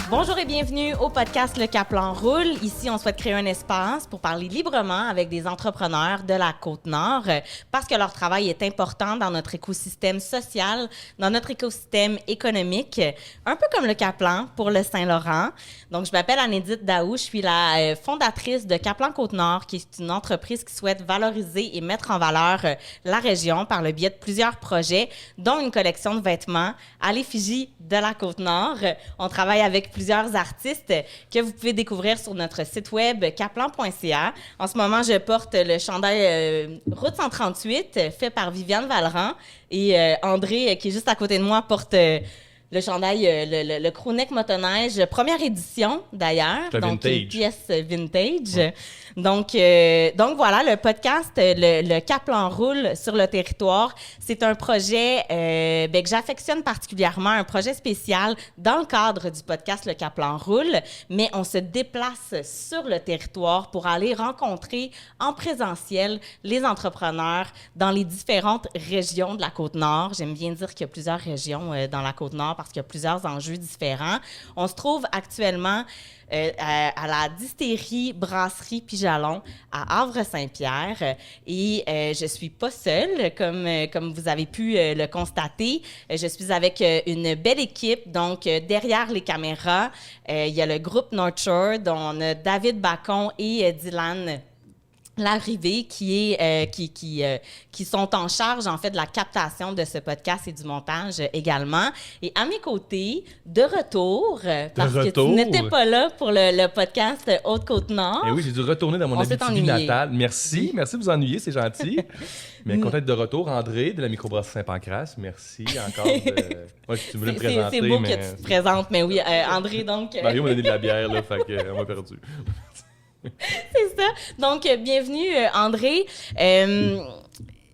Bonjour et bienvenue au podcast Le Caplan Roule. Ici, on souhaite créer un espace pour parler librement avec des entrepreneurs de la Côte-Nord parce que leur travail est important dans notre écosystème social, dans notre écosystème économique, un peu comme le Caplan pour le Saint-Laurent. Donc, je m'appelle Anédite Daou, je suis la fondatrice de Caplan Côte-Nord, qui est une entreprise qui souhaite valoriser et mettre en valeur la région par le biais de plusieurs projets, dont une collection de vêtements à l'effigie de la Côte-Nord. On travaille avec plusieurs artistes que vous pouvez découvrir sur notre site web caplan.ca. En ce moment, je porte le chandail Route 138 fait par Viviane Valran et André, qui est juste à côté de moi, porte le chandail, le crewneck motoneige, première édition d'ailleurs, donc une pièce vintage. Ouais. Donc voilà, le podcast, le Caplan Roule sur le territoire, c'est un projet que j'affectionne particulièrement, un projet spécial dans le cadre du podcast Le Caplan Roule, mais on se déplace sur le territoire pour aller rencontrer en présentiel les entrepreneurs dans les différentes régions de la Côte-Nord. J'aime bien dire qu'il y a plusieurs régions dans la Côte-Nord parce qu'il y a plusieurs enjeux différents. On se trouve actuellement à la distillerie Brasserie Pijalon à Havre-Saint-Pierre et je suis pas seule comme vous avez pu le constater. Je suis avec une belle équipe, donc derrière les caméras, il y a le groupe North Shore dont on a David Bacon et Dylan Larrivée qui sont en charge en fait de la captation de ce podcast et du montage également. Et à mes côtés, de retour, parce que tu n'étais pas là pour le podcast Haute-Côte-Nord. Eh oui, j'ai dû retourner dans mon Abitibi natale. Merci de vous ennuyer, c'est gentil. Mais content d'être de retour, André de la microbrasserie Saint-Pancras. Merci encore de... tu voulais me présenter. C'est beau que tu te présentes, mais oui, André donc... Mario m'a donné de la bière, là, fait qu'on m'a perdu. C'est ça. Donc, bienvenue, André.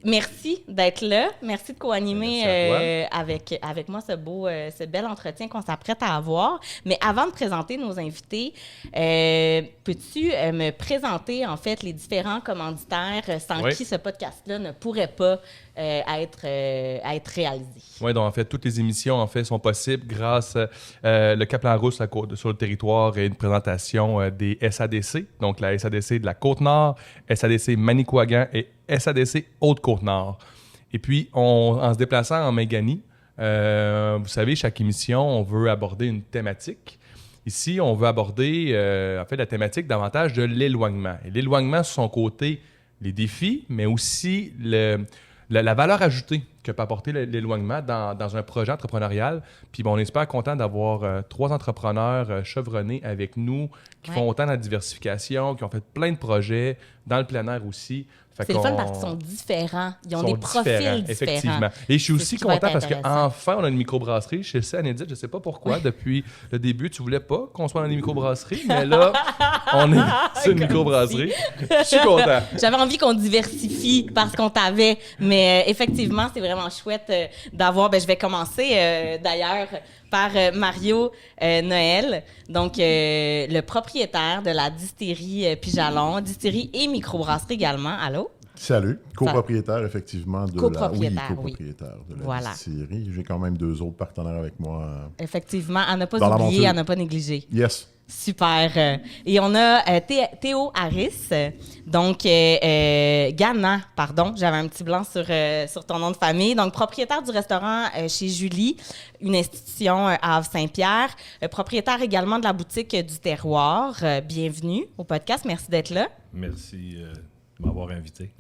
Merci d'être là. Merci de co-animer avec moi ce bel entretien qu'on s'apprête à avoir. Mais avant de présenter nos invités, peux-tu me présenter, en fait, les différents commanditaires sans qui ce podcast-là ne pourrait pas être réalisé? Oui, donc en fait, toutes les émissions en fait sont possibles grâce le Caplan Roule sur le territoire et une présentation des SADC, donc la SADC de la Côte-Nord, SADC Manicouagan et SADC Haute-Côte-Nord. Et puis, en se déplaçant en Méganie, vous savez, chaque émission, on veut aborder une thématique. Ici, on veut aborder en fait la thématique davantage de l'éloignement. Et l'éloignement, sur son côté, les défis, mais aussi la valeur ajoutée que peut apporter l'éloignement dans un projet entrepreneurial. Puis on est super content d'avoir 3 entrepreneurs chevronnés avec nous qui font autant de la diversification, qui ont fait plein de projets dans le plein air aussi. C'est le fun parce qu'ils sont différents. Ils ont des profils différents. Effectivement. Et je suis aussi content parce qu'enfin, on a une microbrasserie. Je sais, Anédite, je ne sais pas pourquoi, depuis le début, tu ne voulais pas qu'on soit dans des microbrasseries, mais là, on est sur une microbrasserie. Je suis content. J'avais envie qu'on diversifie parce qu'on t'avait, mais effectivement, c'est vraiment chouette d'avoir... je vais commencer d'ailleurs par Mario Noël, donc le propriétaire de la distillerie Pijalon, distillerie et microbrasserie également. Allô? Salut, copropriétaire effectivement de copropriétaire de la distillerie. J'ai quand même 2 autres partenaires avec moi. Effectivement, à ne pas oublier, à ne pas négliger. Yes. Super. Et on a Théo Harris, donc Ghana, pardon, j'avais un petit blanc sur ton nom de famille. Donc, propriétaire du restaurant chez Julie, une institution à Havre-Saint-Pierre, propriétaire également de la boutique du Terroir. Bienvenue au podcast, merci d'être là. Merci de m'avoir invité.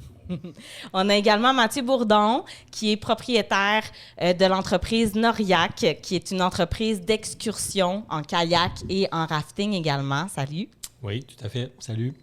On a également Mathieu Bourdon, qui est propriétaire de l'entreprise Noriac, qui est une entreprise d'excursion en kayak et en rafting également. Salut. Oui, tout à fait. Salut.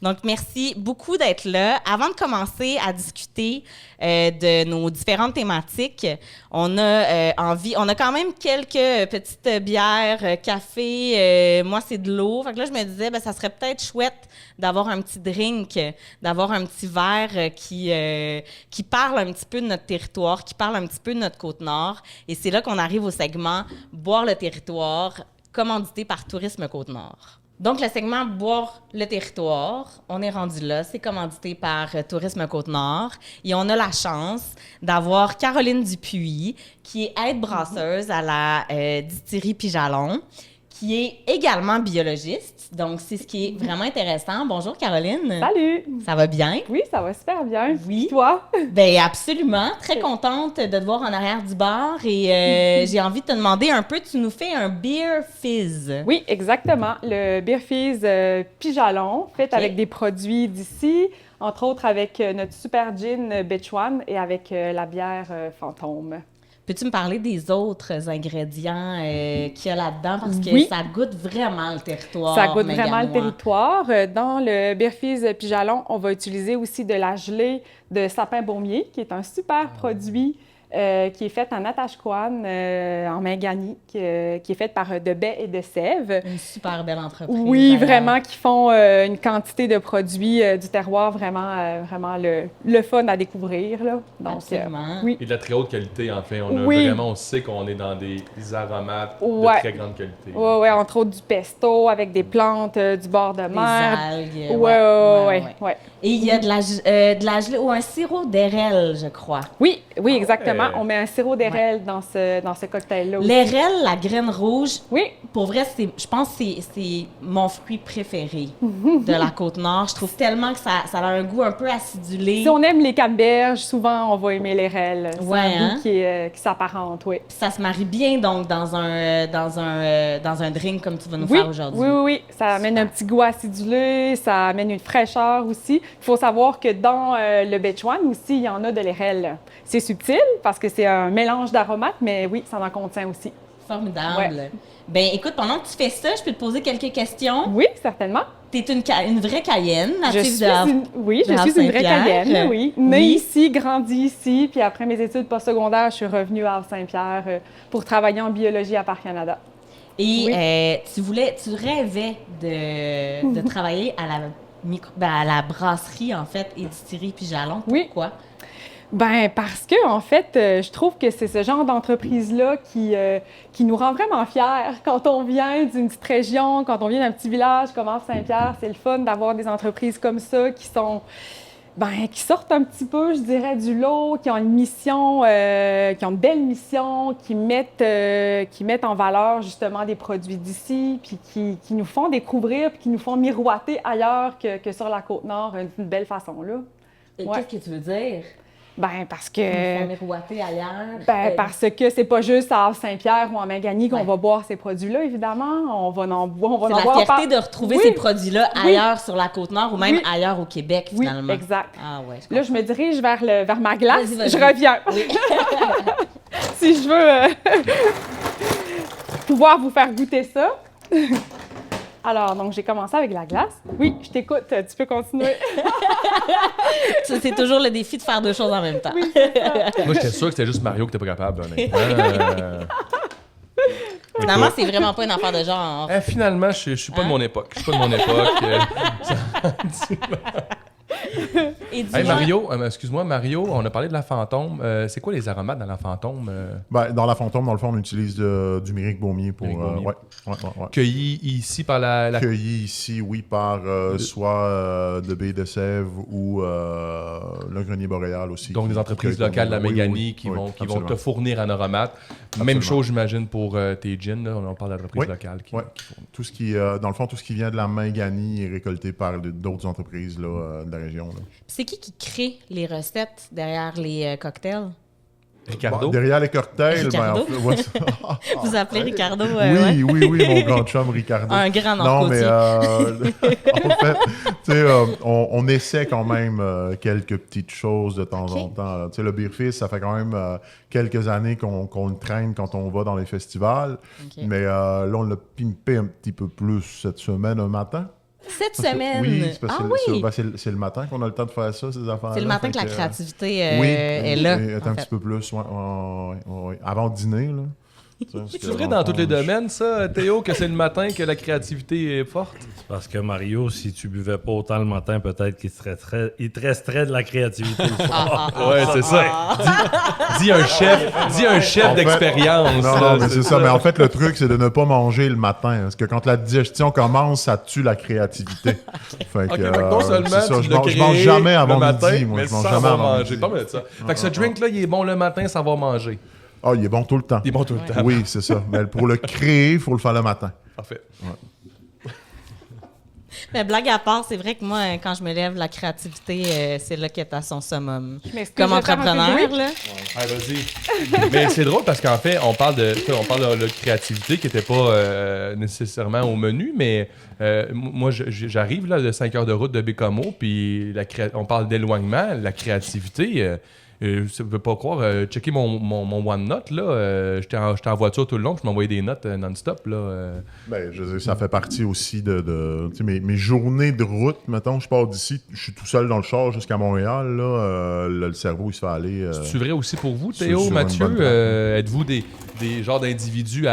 Donc, merci beaucoup d'être là. Avant de commencer à discuter de nos différentes thématiques, on a on a quand même quelques petites bières, café. Moi, c'est de l'eau. Fait que là, je me disais, ça serait peut-être chouette d'avoir un petit drink, d'avoir un petit verre qui parle un petit peu de notre territoire, qui parle un petit peu de notre Côte-Nord. Et c'est là qu'on arrive au segment « Boire le territoire ». commandité par Tourisme Côte-Nord. Donc, le segment Boire le territoire, on est rendu là, c'est commandité par Tourisme Côte-Nord. Et on a la chance d'avoir Caroline Dupuis, qui est aide-brasseuse à la distillerie Pijalon, qui est également biologiste. Donc, c'est ce qui est vraiment intéressant. Bonjour, Caroline. Salut! Ça va bien? Oui, ça va super bien. Oui. Toi? Bien, absolument. Très contente de te voir en arrière du bar. Et j'ai envie de te demander un peu, tu nous fais un beer fizz. Oui, exactement. Le Beer Fizz Pijalon, fait avec des produits d'ici, entre autres avec notre super gin Beach One et avec la bière Fantôme. Peux-tu me parler des autres ingrédients qu'il y a là-dedans? Parce que ça goûte vraiment le territoire. Ça goûte vraiment le Meganois. territoire. Dans le Beer Fizz Pijalon, on va utiliser aussi de la gelée de sapin baumier, qui est un super produit qui est fait en Natashquan, en Mingani, qui est fait par de baies et de sève. Une super belle entreprise. Oui, d'ailleurs. vraiment, qui font une quantité de produits du terroir vraiment le fun à découvrir. Là. Donc, Absolument. oui. Et de la très haute qualité, en fait. On sait qu'on est dans des aromates Ouais. de très grande qualité. Oui, ouais, entre autres du pesto avec des plantes du bord de Des mer. algues. Ouais. Et il y a de la gelée ou un sirop d'érel, je crois. Oui, exactement. ouais. On met un sirop d'érel dans ce cocktail-là aussi. L'érel, la graine rouge, Oui, pour vrai, je pense que c'est mon fruit préféré de la Côte-Nord. Je trouve tellement que ça a un goût un peu acidulé. si on aime les canneberges, souvent on va aimer l'érel. C'est Ouais, un hein? goût qui s'apparente, oui. Puis ça se marie bien, donc, dans un drink comme tu vas nous Oui, faire aujourd'hui. oui. Ça amène un petit goût acidulé, ça amène une fraîcheur aussi. Il faut savoir que dans le Beach One aussi, il y en a de l'érel. C'est subtil parce que c'est un mélange d'aromates, mais oui, ça en contient aussi. Formidable. Ouais. Ben, écoute, pendant que tu fais ça, je peux te poser quelques questions. Oui, certainement. T'es une vraie Cayenne, Je native suis de Havre. une vraie Saint-Pierre. Cayenne, oui. Née Oui. ici, grandie ici, puis après mes études postsecondaires, je suis revenue à Havre-Saint-Pierre pour travailler en biologie à Parc Canada. Et tu rêvais de travailler à la brasserie, en fait, et distillerie Pijalon. Oui. Pourquoi? Ben parce que en fait, je trouve que c'est ce genre d'entreprise-là qui nous rend vraiment fiers. Quand on vient d'une petite région, quand on vient d'un petit village comme Havre-Saint-Pierre, c'est le fun d'avoir des entreprises comme ça qui sortent un petit peu, je dirais, du lot, qui ont une mission, qui ont une belle mission, qui mettent en valeur justement des produits d'ici, puis qui nous font découvrir, puis qui nous font miroiter ailleurs que sur la Côte-Nord d'une belle façon, là. Et Ouais. qu'est-ce que tu veux dire? Ben parce Ils font que... miroiter ailleurs. Parce que c'est pas juste à Havre-Saint-Pierre ou en Mingani qu'on va boire ces produits-là, évidemment. On va en boire. C'est la fierté de retrouver Oui. ces produits-là Oui. ailleurs sur la Côte-Nord ou même Oui. ailleurs au Québec, Oui, finalement. exact. Ah ouais, Là, je me dirige vers ma glace. Vas-y. Je reviens. Oui. Si je veux pouvoir vous faire goûter ça. Alors, donc, j'ai commencé avec la glace. Oui, je t'écoute. Tu peux continuer. C'est toujours le défi de faire deux choses en même temps. Oui, c'est ça. Moi, j'étais sûr que c'était juste Mario qui était pas capable, honnêtement. Finalement, c'est vraiment pas une affaire de genre. Finalement, je suis pas de mon époque. Je suis pas de mon époque. Et dis-moi, Hey, Mario, excuse-moi, Mario, on a parlé de la fantôme. C'est quoi les aromates dans la fantôme? Ben, dans la fantôme, dans le fond, on utilise du mirique baumier pour. Mirique baumier. Ouais. Cueilli ici par la... Cueilli ici, oui, par soit de baies de sève ou le grenier boréal aussi. Donc, des entreprises locales de la Méganie qui vont te fournir un aromate. Même chose, j'imagine, pour tes gins. Là, on parle d'entreprises locales. Tout ce qui, dans le fond, tout ce qui vient de la Méganie est récolté par d'autres entreprises là, de la région. Là. c'est qui crée les recettes derrière les cocktails? Ricardo? Bon, derrière les cocktails, Ricardo? Vous appelez Ricardo? Oui, mon grand chum Ricardo. Un grand Non, mais narcotique. en fait, tu sais, on essaie quand même quelques petites choses de temps en temps. Tu sais, le Beer Fizz, ça fait quand même quelques années qu'on le traîne quand on va dans les festivals. Ok. Mais là, on l'a pimpé un petit peu plus cette semaine, un matin. Cette Parce que- semaine? Oui, c'est parce que oui! c'est le matin qu'on a le temps de faire ça, ces affaires-là. C'est le matin Fait que la que, créativité oui, est là. et en un fait. petit peu plus, ouais. Avant le dîner, là. C'est vrai dans tous les domaines, ça, Théo, que c'est le matin que la créativité est forte? C'est parce que Mario, si tu buvais pas autant le matin, peut-être qu'il te resterait de la créativité. Ouais, c'est ça. Dis un chef En fait, d'expérience. Non, là, mais c'est ça. Mais en fait, le truc, c'est de ne pas manger le matin. Parce que quand la digestion commence, ça tue la créativité. Fait que, Ok, fait que non seulement c'est ça, tu je l'as mange créé jamais avant le matin, midi. Moi, mais je mange sans jamais avoir avant mangé. midi. Pas mal de ça. Fait que ce drink-là, il est bon le matin, ça va manger. Ah, il est bon tout le temps. Il est bon tout le temps. Oui, c'est ça. Mais pour le créer, il faut le faire le matin. Parfait. Mais blague à part, c'est vrai que moi, quand je me lève, la créativité, c'est là qu'elle est à son summum. Je m'excuse, Comme je vais faire un peu de entrepreneur, bruit. là. Ouais, vas-y. Mais c'est drôle parce qu'en fait, on parle de créativité qui n'était pas nécessairement au menu, mais moi, j'arrive là de 5 heures de route de Bécomo, puis on parle d'éloignement, la créativité. Je ne peux pas croire, checker mon OneNote, là, j'étais en voiture tout le long, je m'envoyais des notes non-stop, là. Ben, je veux dire, ça fait partie aussi de tu sais, mes journées de route, mettons, je pars d'ici, je suis tout seul dans le char jusqu'à Montréal, là, le cerveau, il se fait aller... C'est vrai aussi pour vous, sur Théo, une Mathieu? bonne track. Êtes-vous des genres d'individus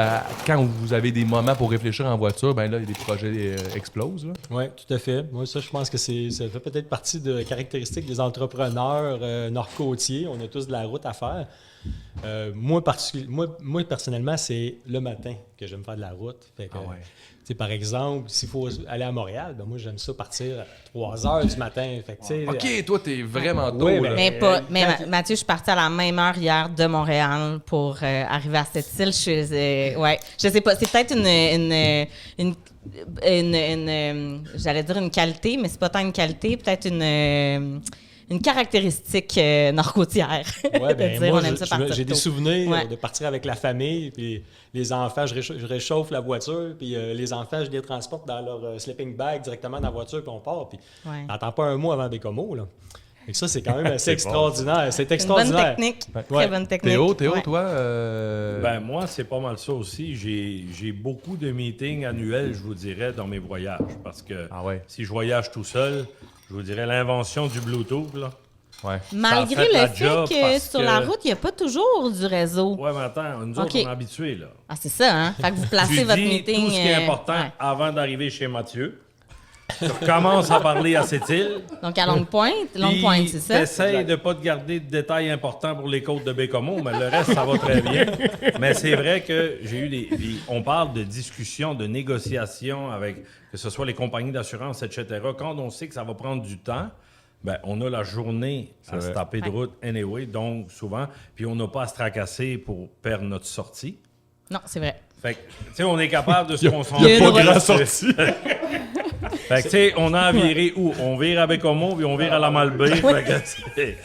quand vous avez des moments pour réfléchir en voiture, ben là, les projets explosent, là? Oui, tout à fait. Moi, ça, je pense que ça fait peut-être partie de caractéristiques des entrepreneurs nord-côtiers. On a tous de la route à faire. Moi, personnellement, c'est le matin que j'aime faire de la route. Fait que, tu sais, par exemple, s'il faut aller à Montréal, ben moi, j'aime ça partir à 3 heures du matin. Fait que, tu sais, OK, toi, t'es vraiment tôt, Ouais, là. Mais Mathieu, je suis partie à la même heure hier de Montréal pour arriver à cette île. Je sais pas, c'est peut-être j'allais dire une qualité, mais c'est pas tant une qualité, peut-être une caractéristique nord-côtière. Ouais, ben, de dire, moi, on aime ça partir j'ai des tôt. souvenirs Ouais. de partir avec la famille, puis les enfants, je réchauffe la voiture, puis les enfants, je les transporte dans leur sleeping bag directement dans la voiture, puis on part, puis Ouais. t'attends pas un mois avant Bécomo, là. Et ça, c'est quand même assez C'est extraordinaire. C'est C'est une bonne extraordinaire. technique. Ouais. Très bonne technique. Théo, Ouais. toi? Ben, moi, c'est pas mal ça aussi. J'ai beaucoup de meetings annuels, je vous dirais, dans mes voyages. Parce que Ah ouais. si je voyage tout seul, je vous dirais l'invention du Bluetooth, là. Ouais. Malgré Ça a fait la le fait job que parce sur que- la route, il n'y a pas toujours du réseau. Ouais, mais attends, nous autres, OK. on est habitués, là. Ah, c'est ça, hein? Fait que vous placez Tu votre dis meeting. tout ce qui est important ouais. avant d'arriver chez Mathieu. Tu recommences à parler à cette île. Donc, à Longue Pointe, c'est ça? T'essayes de pas te garder de détails importants pour les côtes de Bécomo, mais le reste, ça va très bien. Mais c'est vrai que j'ai eu on parle de discussions, de négociations avec, que ce soit les compagnies d'assurance, etc. Quand on sait que ça va prendre du temps, ben, on a la journée à se taper de route anyway, donc souvent, puis on n'a pas à se tracasser pour perdre notre sortie. Non, c'est vrai. Fait que, tu sais, on est capable de se Il y a concentrer. une Pas grand Fait sortie. que, tu sais, on a à virer où? On vire à Bécomo, puis on vire à la Malbaie. Fait que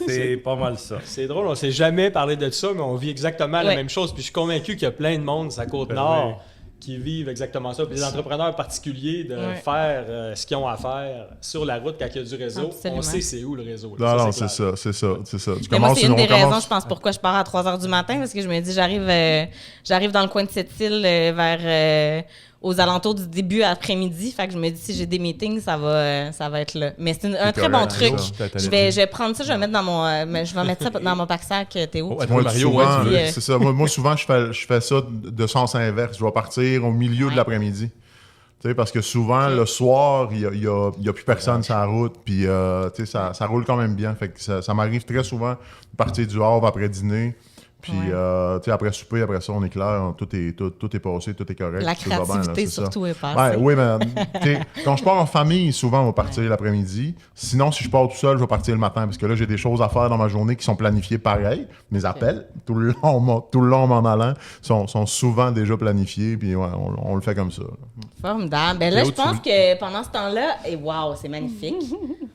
c'est pas mal ça. C'est drôle, on s'est jamais parlé de ça, mais on vit exactement la Ouais. même chose. Puis je suis convaincu qu'il y a plein de monde sur la Côte-Nord qui vivent exactement ça. Puis les entrepreneurs particuliers de Ouais. faire ce qu'ils ont à faire sur la route quand il y a du réseau. Absolument. On sait c'est où le réseau. là. Non, Ça, non, clair. c'est ça. Tu Mais moi, c'est une des on commence- raisons, je pense, pourquoi je pars à 3 h du matin, parce que je me dis, j'arrive dans le coin de cette île vers aux alentours du début après-midi. Fait que je me dis, si j'ai des meetings, ça va être là. Mais c'est un très bon correct, truc. ça. Je vais prendre ça, je vais mettre je vais mettre ça dans mon pack-sac, Théo. Oh, attends, Moi, Mario, souvent, ouais, tu veux- veux. c'est ça. Moi, souvent, je fais ça de sens inverse. Je vais partir au milieu de Ouais. l'après-midi. Tu sais, parce que souvent, le soir, il y a plus personne sur la route, puis tu sais, ça roule quand même bien. Fait que ça m'arrive très souvent de partir du Havre après dîner, puis tu sais, après souper, après ça, on est clair, tout est passé, tout est correct. La tout va bien, là, créativité, c'est ça. surtout, est passée. Ouais, oui, mais tu sais, quand je pars en famille, souvent, on va partir l'après-midi. Sinon, si je pars tout seul, je vais partir le matin, parce que là, j'ai des choses à faire dans ma journée qui sont planifiées pareil. Mes appels, tout le long m'en allant, sont souvent déjà planifiés, puis ouais, on le fait comme ça. Formidable. Ben là, Théo, je pense que pendant ce temps-là, et waouh, c'est magnifique.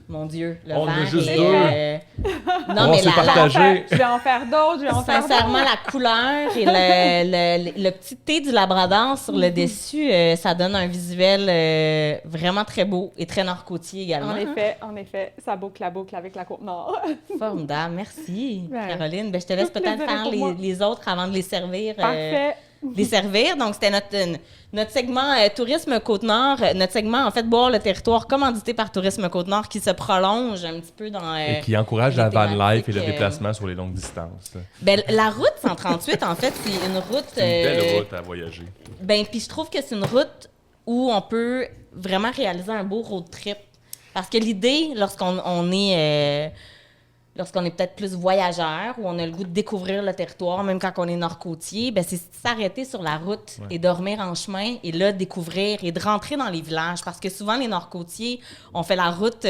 Mon Dieu, le On en a verre juste est, deux. Non, On mais s'est la, partagé. Je vais en faire d'autres, je vais en faire d'autres. sincèrement, la couleur et le petit thé du Labrador sur le dessus, ça donne un visuel vraiment très beau et très nord-côtier également. En effet, ça boucle la boucle avec la Côte-Nord. Formidable, merci Ben, Caroline. Ben, je te laisse tout peut-être plaisir faire pour moi. les autres avant de les servir. Parfait. desservir. Donc, c'était notre segment Tourisme Côte-Nord, notre segment, en fait, Boire le territoire, commandité par Tourisme Côte-Nord, qui se prolonge un petit peu dans... Et qui encourage la les van life et le thématiques, déplacement sur les longues distances. Ben, la route 138, en fait, c'est une route... C'est une belle route à voyager. Ben, puis je trouve que c'est une route où on peut vraiment réaliser un beau road trip. Parce que l'idée, lorsqu'on est peut-être plus voyageur, où on a le goût de découvrir le territoire, même quand on est nord-côtier, ben c'est de s'arrêter sur la route et dormir en chemin et là, découvrir et de rentrer dans les villages. Parce que souvent, les nord-côtiers, on fait la route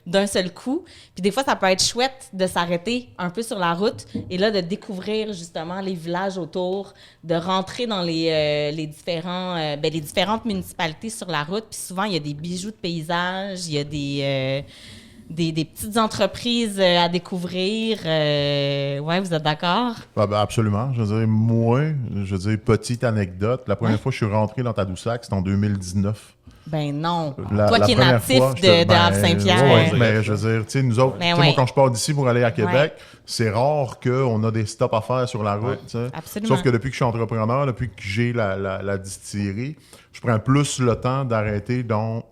d'un seul coup. Puis des fois, ça peut être chouette de s'arrêter un peu sur la route et là, de découvrir justement les villages autour, de rentrer dans les différentes municipalités sur la route. Puis souvent, il y a des bijoux de paysage, il y a des petites entreprises à découvrir. Ouais, vous êtes d'accord? Ben, absolument. Je veux dire, petite anecdote. La première fois que je suis rentré dans Tadoussac, c'était en 2019. Ben non. Toi La qui es première natif fois, de Havre-Saint-Pierre. Ouais, mais je veux dire, tu sais, nous autres, Ben moi, ouais. quand je pars d'ici pour aller à Québec, c'est rare qu'on a des stops à faire sur la route. tu sais. Absolument. Sauf que depuis que je suis entrepreneur, depuis que j'ai la distillerie, je prends plus le temps d'arrêter dans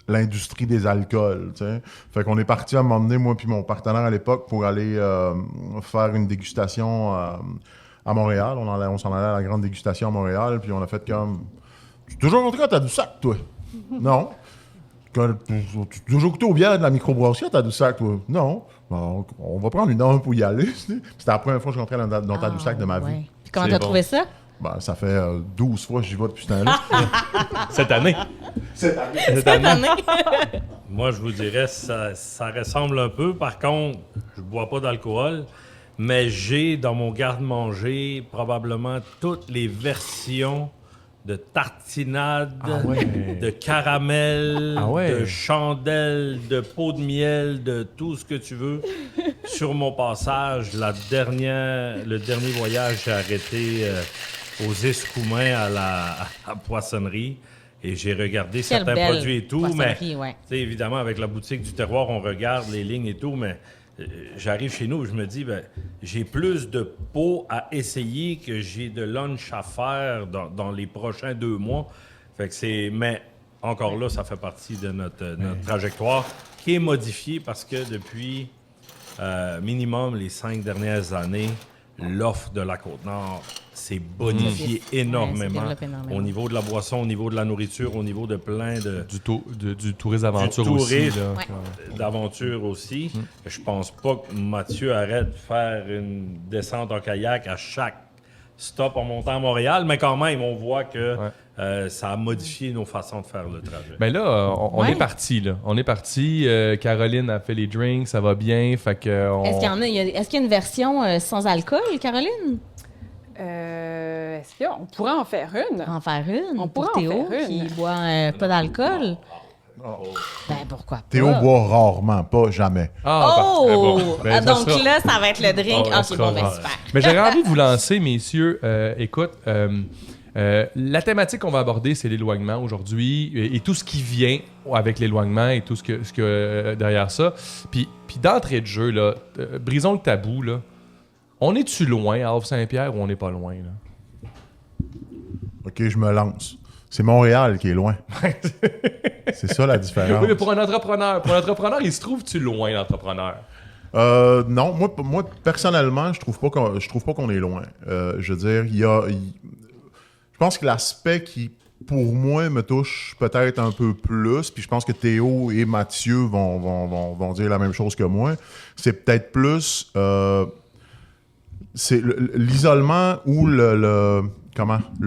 l'industrie des alcools. Tu sais. Fait qu'on est parti à un moment donné, moi puis mon partenaire à l'époque, pour aller faire une dégustation à Montréal. On s'en allait à la grande dégustation à Montréal, puis on a fait comme... Tu es toujours rentré à Tadoussac, toi? Non. Tu as toujours goûté aux bières de la microbrasserie à Tadoussac, toi? Non. Bon, on va prendre une heure pour y aller. C'était la première fois que je rentrais dans Tadoussac de ma vie. Ouais. Puis comment C'est t'as bon. trouvé ça? Ben, ça fait 12 fois que j'y vais depuis ce temps-là. Cette année. Cette année. Cette année? Moi, je vous dirais, ça ressemble un peu. Par contre, je bois pas d'alcool, mais j'ai dans mon garde-manger probablement toutes les versions de tartinade, de caramel, Ah ouais. de chandelle, de pot de miel, de tout ce que tu veux. Sur mon passage, le dernier voyage, j'ai arrêté aux Escoumins à la poissonnerie. Et j'ai regardé Quelle certains belle produits et tout, mais poissonnerie, ouais. tu sais, évidemment, avec la boutique du terroir, on regarde les lignes et tout, mais j'arrive chez nous, je me dis, ben, j'ai plus de pots à essayer que j'ai de lunch à faire dans les prochains 2 mois. Fait que mais encore là, ça fait partie de notre trajectoire qui est modifiée parce que depuis minimum les 5 dernières années, l'offre de la Côte-Nord s'est bonifiée énormément, développe énormément. au niveau de la boisson, au niveau de la nourriture, au niveau de plein de... Du tourisme aventure Du aussi. tourisme. Là. Ouais. d'aventure aussi. Je pense pas que Mathieu arrête de faire une descente en kayak à chaque stop en montant à Montréal, mais quand même, on voit que ça a modifié nos façons de faire le trajet. Ben là, on Ouais. est parti. Là. On est parti. Caroline a fait les drinks, ça va bien. Fait que Est-ce qu'il y a une version sans alcool, Caroline? Est-ce qu'on pourrait en faire une? En faire une? On pour pourrait en Théo, faire une. qui boit pas d'alcool? Ben pourquoi pas? Théo boit rarement, pas jamais. Oh! Ben, Ah, ça donc sera- là, ça va être le drink. On Ok, sera bon, ben rare. super. Mais j'aurais envie de vous lancer, messieurs. Écoute, la thématique qu'on va aborder, c'est l'éloignement aujourd'hui et tout ce qui vient avec l'éloignement et tout ce que derrière ça. Puis d'entrée de jeu, là, brisons le tabou. Là. On est-tu loin à Havre-Saint-Pierre ou on n'est pas loin? Là? OK, je me lance. C'est Montréal qui est loin. C'est ça la différence. Oui, mais pour un entrepreneur, il se trouve-tu loin, l'entrepreneur? Non, moi personnellement, je trouve pas qu'on est loin. Je veux dire, je pense que l'aspect qui, pour moi, me touche peut-être un peu plus, puis je pense que Théo et Mathieu vont dire la même chose que moi, c'est peut-être plus c'est l'isolement ou le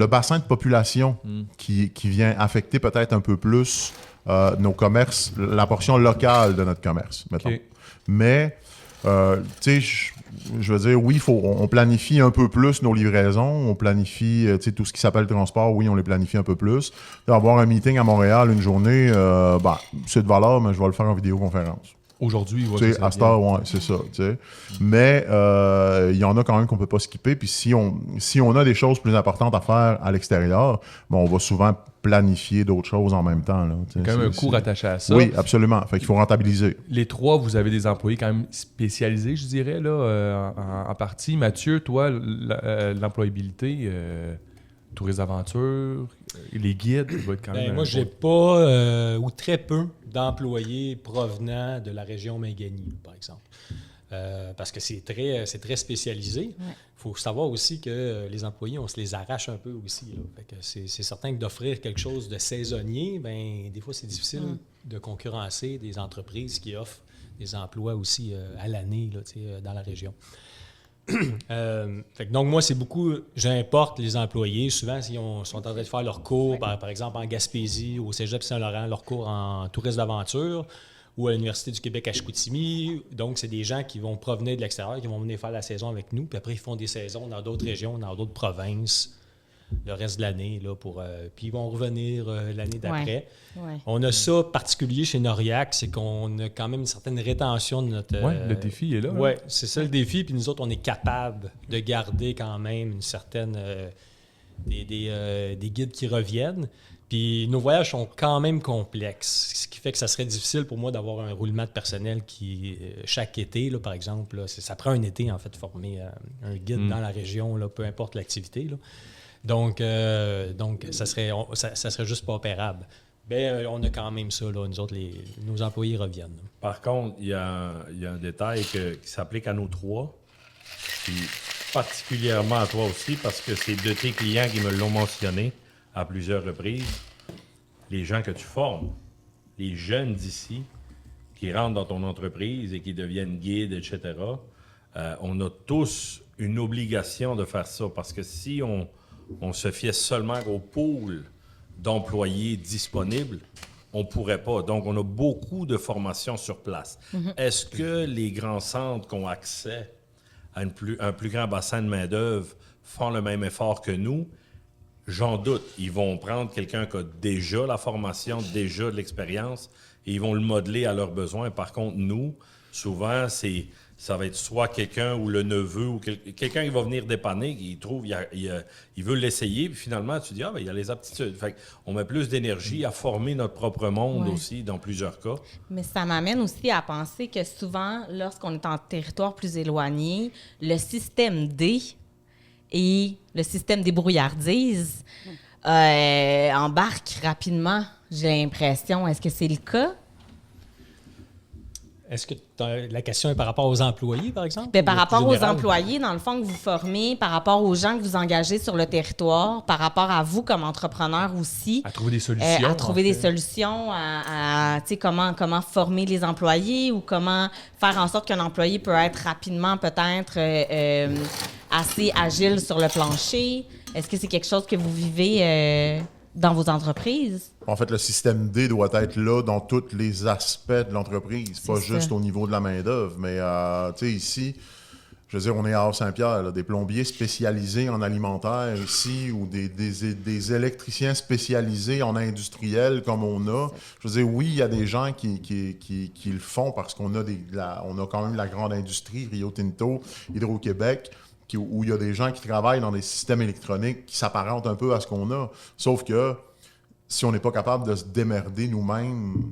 bassin de population qui vient affecter peut-être un peu plus nos commerces, la portion locale de notre commerce, mettons. OK. Mais, tu sais, je veux dire, oui, on planifie un peu plus nos livraisons, on planifie, tu sais, tout ce qui s'appelle transport, oui, on les planifie un peu plus. Avoir un meeting à Montréal une journée, c'est de valeur, mais je vais le faire en vidéoconférence. Aujourd'hui, ouais, Tu sais, ça à cette heure, ouais, c'est ça. Tu sais. Mais il y en a quand même qu'on peut pas skipper. Puis si on a des choses plus importantes à faire à l'extérieur, on va souvent planifier d'autres choses en même temps. Là, tu sais. quand même un C'est- coût rattaché à ça. Oui, absolument. Fait qu'il faut rentabiliser. Les trois, vous avez des employés quand même spécialisés, je dirais, là, en partie. Mathieu, toi, l'employabilité, touristes d'aventure, les guides, il va être quand même... Moi, j'ai pas ou très peu d'employés provenant de la région Mingani, par exemple. Parce que c'est très spécialisé. Il faut savoir aussi que les employés, on se les arrache un peu aussi. Là. Fait que c'est certain que d'offrir quelque chose de saisonnier, des fois, c'est difficile de concurrencer des entreprises qui offrent des emplois aussi à l'année là, dans la région. Donc, moi, c'est beaucoup, j'importe les employés. Souvent, s'ils sont en train de faire leur cours, par exemple en Gaspésie, au Cégep Saint-Laurent, leur cours en tourisme d'aventure, ou à l'Université du Québec à Chicoutimi. Donc, c'est des gens qui vont provenir de l'extérieur, qui vont venir faire la saison avec nous. Puis après, ils font des saisons dans d'autres régions, dans d'autres provinces, le reste de l'année. Là, puis ils vont revenir l'année d'après. Ouais. On a ça particulier chez Noriac, c'est qu'on a quand même une certaine rétention de notre... le défi est là. Oui, c'est ça le défi. Puis nous autres, on est capable de garder quand même une certaine... des guides qui reviennent. Puis nos voyages sont quand même complexes, ce qui fait que ça serait difficile pour moi d'avoir un roulement de personnel qui, chaque été, là, par exemple, là, ça prend un été, en fait, de former un guide dans la région, là, peu importe l'activité. Là. Donc ça serait juste pas opérable. On a quand même ça, là, nous autres, nos employés reviennent. Par contre, il y a un détail qui s'applique à nous trois, puis particulièrement à toi aussi, parce que c'est de tes clients qui me l'ont mentionné à plusieurs reprises. Les gens que tu formes, les jeunes d'ici, qui rentrent dans ton entreprise et qui deviennent guides, etc., on a tous une obligation de faire ça, parce que si on se fiait seulement au pool d'employés disponibles, on ne pourrait pas. Donc, on a beaucoup de formations sur place. Est-ce que les grands centres qui ont accès à un plus grand bassin de main-d'œuvre font le même effort que nous? J'en doute. Ils vont prendre quelqu'un qui a déjà la formation, déjà de l'expérience, et ils vont le modeler à leurs besoins. Par contre, nous, souvent, ça va être soit quelqu'un ou le neveu ou quelqu'un qui va venir dépanner, qui trouve, il veut l'essayer, puis finalement, tu dis, il y a les aptitudes. Fait qu'on met plus d'énergie à former notre propre monde aussi, dans plusieurs cas. Mais ça m'amène aussi à penser que souvent, lorsqu'on est en territoire plus éloigné, le système D et le système débrouillardise embarquent rapidement, j'ai l'impression. Est-ce que c'est le cas? Est-ce que la question est par rapport aux employés, par exemple? Bien, par rapport aux employés, dans le fond, que vous formez, par rapport aux gens que vous engagez sur le territoire, par rapport à vous comme entrepreneur aussi. À trouver des solutions. À trouver des solutions, à comment former les employés ou comment faire en sorte qu'un employé peut être rapidement peut-être assez agile sur le plancher. Est-ce que c'est quelque chose que vous vivez dans vos entreprises? En fait, le système D doit être là dans tous les aspects de l'entreprise, pas juste au niveau de la main-d'œuvre. Mais, tu sais, ici, je veux dire, on est à Havre-Saint-Pierre, là, des plombiers spécialisés en alimentaire ici ou des électriciens spécialisés en industriel comme on a. Je veux dire, oui, il y a des gens qui le font parce qu'on a, on a quand même la grande industrie, Rio Tinto, Hydro-Québec, où il y a des gens qui travaillent dans des systèmes électroniques qui s'apparentent un peu à ce qu'on a. Sauf que si on n'est pas capable de se démerder nous-mêmes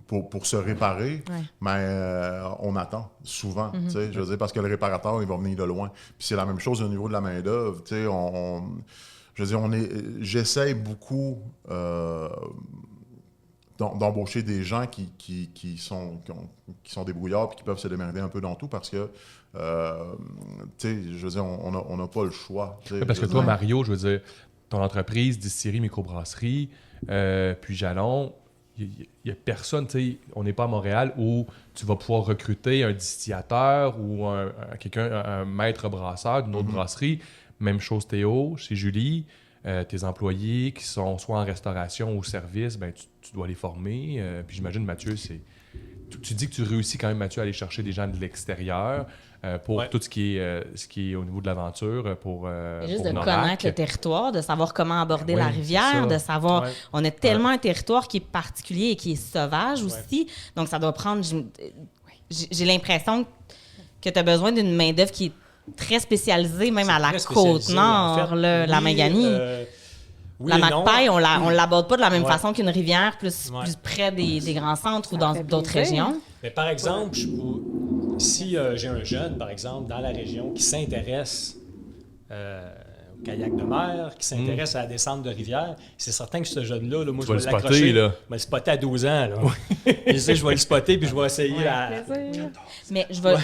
pour se réparer, on attend souvent. Je veux dire, parce que le réparateur, il va venir de loin. Puis c'est la même chose au niveau de la main-d'œuvre. Je veux dire, j'essaie beaucoup d'embaucher des gens qui sont débrouillards et qui peuvent se démerder un peu dans tout parce que, je veux dire, on n'a pas le choix. Parce que toi, Mario, je veux dire, ton entreprise, distillerie, microbrasserie, puis Jalon, il n'y a personne, on n'est pas à Montréal où tu vas pouvoir recruter un distillateur ou un maître brasseur d'une autre brasserie. Même chose Théo, chez Julie. Tes employés qui sont soit en restauration ou au service, tu dois les former. Puis j'imagine, Mathieu, tu dis que tu réussis quand même, Mathieu, à aller chercher des gens de l'extérieur pour tout ce qui est au niveau de l'aventure. Juste de Norac. connaître le territoire, de savoir comment aborder la rivière, de savoir... On a tellement un territoire qui est particulier et qui est sauvage aussi. Donc, ça doit prendre... J'ai l'impression que tu as besoin d'une main-d'œuvre qui est très spécialisée, même à la Côte-Nord, en fait, la Mingani. La Macpaille, on ne l'aborde pas de la même façon qu'une rivière, plus près des grands centres ou dans d'autres régions. Mais par exemple, si j'ai un jeune, par exemple, dans la région qui s'intéresse kayak de mer, qui s'intéresse à la descente de rivière. C'est certain que ce jeune-là, moi, Tu je vas vais le spotter, l'accrocher. là. Je vais le spotter à 12 ans. Là. Je sais, je vais le spotter, puis je vais essayer Plaisir. Mais je vais,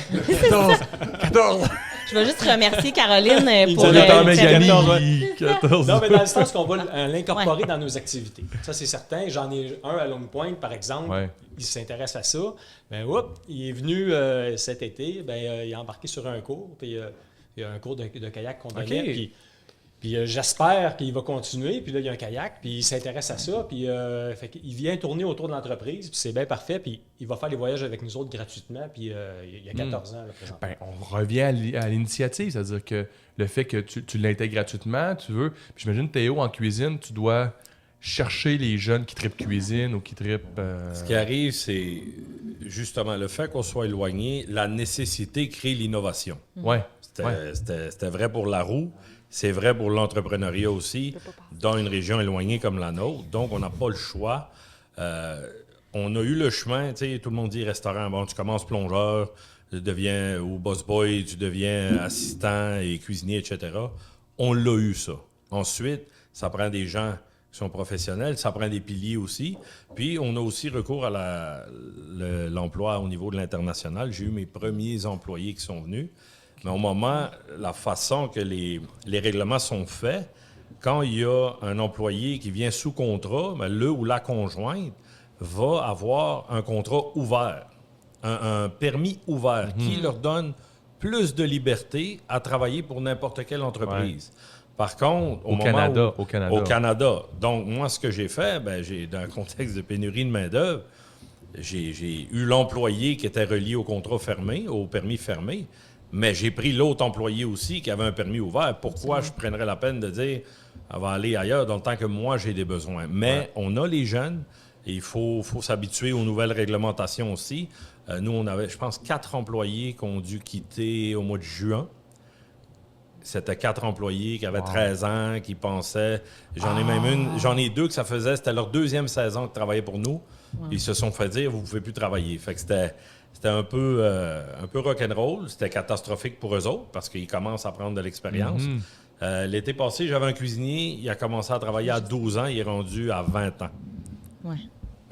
14! je vais juste remercier Caroline Il pour nous a Le temps fait Mégane, 14, il- 14. Non, mais dans le sens qu'on va l'incorporer dans nos activités. Ça, c'est certain. J'en ai un à Longue Pointe, par exemple. Ouais. Il s'intéresse à ça. Ben, il est venu cet été. Ben, il a embarqué sur un cours. Puis, il y a un cours de kayak qu'on donnait. OK. Puis j'espère qu'il va continuer. Puis là, il y a un kayak. Puis il s'intéresse à ça. Puis il vient tourner autour de l'entreprise. Puis c'est bien parfait. Puis il va faire les voyages avec nous autres gratuitement. Puis il y a 14 ans, là, présentement. Ben, on revient à l'initiative, c'est-à-dire que le fait que tu l'intègres gratuitement, tu veux. Puis j'imagine, Théo, en cuisine, tu dois chercher les jeunes qui trippent cuisine ou qui trippent. Ce qui arrive, c'est justement le fait qu'on soit éloigné, la nécessité crée l'innovation. Ouais. C'était vrai pour la roue, c'est vrai pour l'entrepreneuriat aussi, dans une région éloignée comme la nôtre. Donc, on n'a pas le choix. On a eu le chemin, tu sais, tout le monde dit restaurant, bon, tu commences plongeur, tu deviens ou boss boy, tu deviens assistant et cuisinier, etc. On l'a eu, ça. Ensuite, ça prend des gens qui sont professionnels, ça prend des piliers aussi. Puis, on a aussi recours à l'emploi au niveau de l'international. J'ai eu mes premiers employés qui sont venus. Mais au moment, la façon que les règlements sont faits, quand il y a un employé qui vient sous contrat, ben, le ou la conjointe va avoir un contrat ouvert, un permis ouvert qui leur donne plus de liberté à travailler pour n'importe quelle entreprise. Ouais. Par contre, au Canada. Donc, moi, ce que j'ai fait, ben, dans un contexte de pénurie de main-d'œuvre, j'ai eu l'employé qui était relié au contrat fermé, au permis fermé, mais j'ai pris l'autre employé aussi qui avait un permis ouvert. Pourquoi je prendrais la peine de dire elle va aller ailleurs dans le temps que moi, j'ai des besoins? Mais on a les jeunes et il faut s'habituer aux nouvelles réglementations aussi. Nous, on avait, je pense, 4 employés qui ont dû quitter au mois de juin. C'était 4 employés qui avaient 13 ans, qui pensaient... J'en ai 2 que ça faisait... C'était leur 2e saison de travailler pour nous. Ouais. Ils se sont fait dire, vous ne pouvez plus travailler. Fait que c'était un peu rock'n'roll. C'était catastrophique pour eux autres parce qu'ils commencent à prendre de l'expérience. L'été passé, j'avais un cuisinier. Il a commencé à travailler à 12 ans. Il est rendu à 20 ans. Ouais.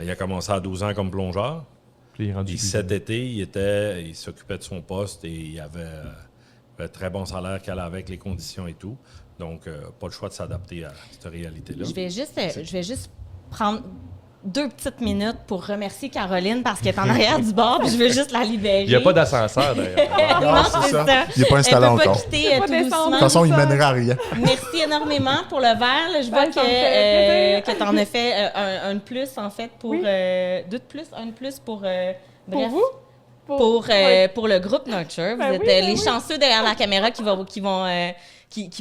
Il a commencé à 12 ans comme plongeur. Puis cet été, il s'occupait de son poste et il avait... un très bon salaire qu'elle a avec les conditions et tout. Donc, pas le choix de s'adapter à cette réalité-là. Je vais juste prendre 2 petites minutes pour remercier Caroline parce qu'elle est en arrière du bord puis je veux juste la libérer. Il n'y a pas d'ascenseur, d'ailleurs. Non, c'est ça. Il n'est pas installé encore. Quitter, tout doucement. De toute façon, il ne mènera à rien. Merci énormément pour le verre. Là, je vois que tu en as fait un de plus, en fait, pour... 2 de plus, un de plus pour... bref. Pour vous? Pour le groupe Nurture. Vous êtes les chanceux derrière la caméra qui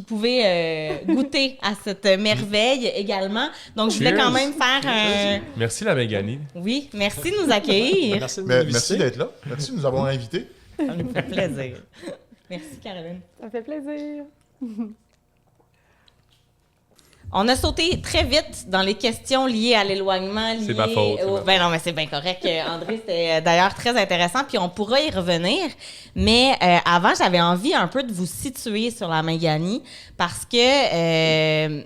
pouvaient goûter à cette merveille également. Donc, je voulais quand même faire un... Merci, la Méganie. Oui, merci de nous accueillir. Merci d'être là. Merci de nous avoir invités. Ça nous fait plaisir. Merci, Caroline. Ça fait plaisir. On a sauté très vite dans les questions liées à l'éloignement. C'est ma faute. Ben non, mais c'est bien correct, André. C'était d'ailleurs très intéressant, puis on pourra y revenir. Mais avant, j'avais envie un peu de vous situer sur la Méganie parce que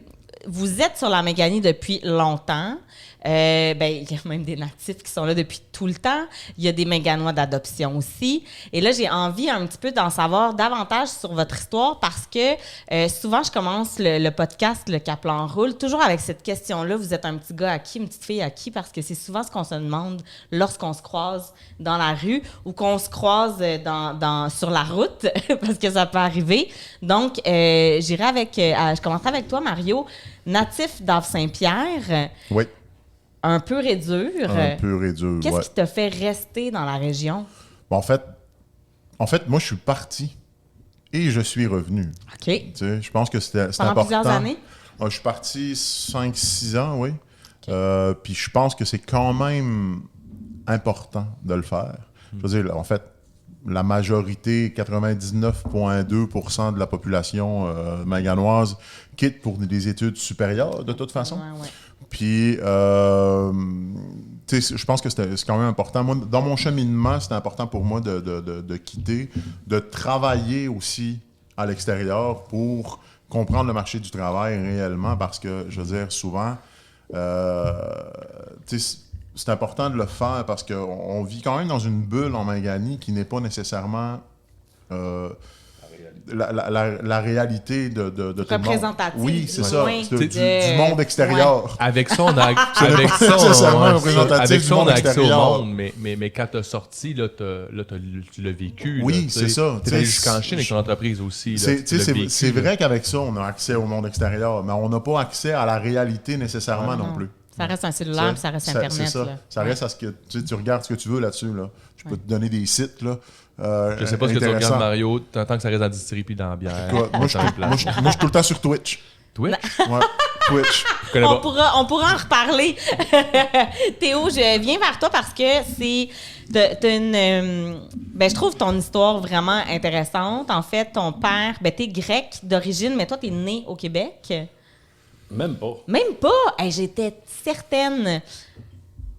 vous êtes sur la Méganie depuis longtemps. Il y a même des natifs qui sont là depuis tout le temps. Il y a des Méganois d'adoption aussi. Et là, j'ai envie un petit peu d'en savoir davantage sur votre histoire parce que souvent, je commence le podcast Le Caplan Roule toujours avec cette question-là. Vous êtes un petit gars à qui, une petite fille à qui? Parce que c'est souvent ce qu'on se demande lorsqu'on se croise dans la rue ou qu'on se croise sur la route parce que ça peut arriver. Donc, je commencerai avec toi, Mario, natif d'Ave-Saint-Pierre. Oui. Un peu rédur. Un peu rédur, Qu'est-ce qui t'a fait rester dans la région? Bon, en fait, moi, je suis parti et je suis revenu. OK. Tu sais, je pense que c'est important. Pendant plusieurs années? Je suis parti 5-6 ans, oui. Okay. Puis je pense que c'est quand même important de le faire. Je veux dire, en fait, la majorité, 99,2% de la population maganoise quitte pour des études supérieures, de toute façon. Ouais. Puis, je pense que c'est quand même important. Moi, dans mon cheminement, c'était important pour moi de quitter, de travailler aussi à l'extérieur pour comprendre le marché du travail réellement parce que, je veux dire, souvent, c'est important de le faire parce qu'on vit quand même dans une bulle en Mangani qui n'est pas nécessairement la réalité de tout le monde. Représentative. Oui, c'est du ça. moins C'est du monde extérieur. Avec ça, on a accès au monde, mais quand tu as sorti, là, tu l'as vécu. Oui, là, c'est ça. Tu es allé jusqu'en Chine avec ton entreprise aussi. C'est vrai qu'avec ça, on a accès au monde extérieur, mais on n'a pas accès à la réalité nécessairement non plus. Ça reste un cellulaire, puis ça reste Internet. C'est ça. Là. Ça reste à ce que tu regardes ce que tu veux là-dessus. Là. Je peux te donner des sites. Là, je sais pas ce que tu regardes, Mario. T'entends que ça reste dans la distillerie puis dans la bière. Moi, je suis tout le temps sur Twitch. Twitch? Ouais, Twitch. On pourra en reparler. Théo, je viens vers toi parce que t'as une... je trouve ton histoire vraiment intéressante. En fait, ton père, t'es grec d'origine, mais toi, t'es né au Québec. Même pas. Même pas? Hey, j'étais certaine.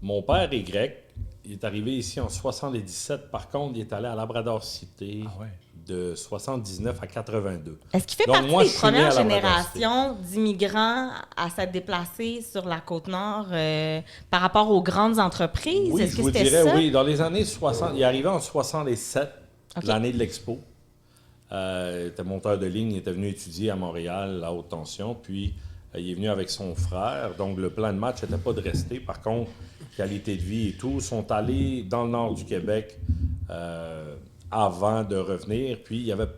Mon père est grec. Il est arrivé ici en 77. Par contre, il est allé à Labrador City de 79 à 82. Est-ce qu'il fait Donc, partie moi, des je suis né à premières Labrador générations d'immigrants à s'être déplacés sur la Côte-Nord par rapport aux grandes entreprises? Oui, Est-ce je que vous c'était dirais, ça? oui. Dans les années 60, il est arrivé en 67, l'année de l'Expo. Il était monteur de ligne, il était venu étudier à Montréal, à haute tension, puis il est venu avec son frère. Donc, le plan de match n'était pas de rester. Par contre, qualité de vie et tout, sont allés dans le nord du Québec avant de revenir. Puis, il y avait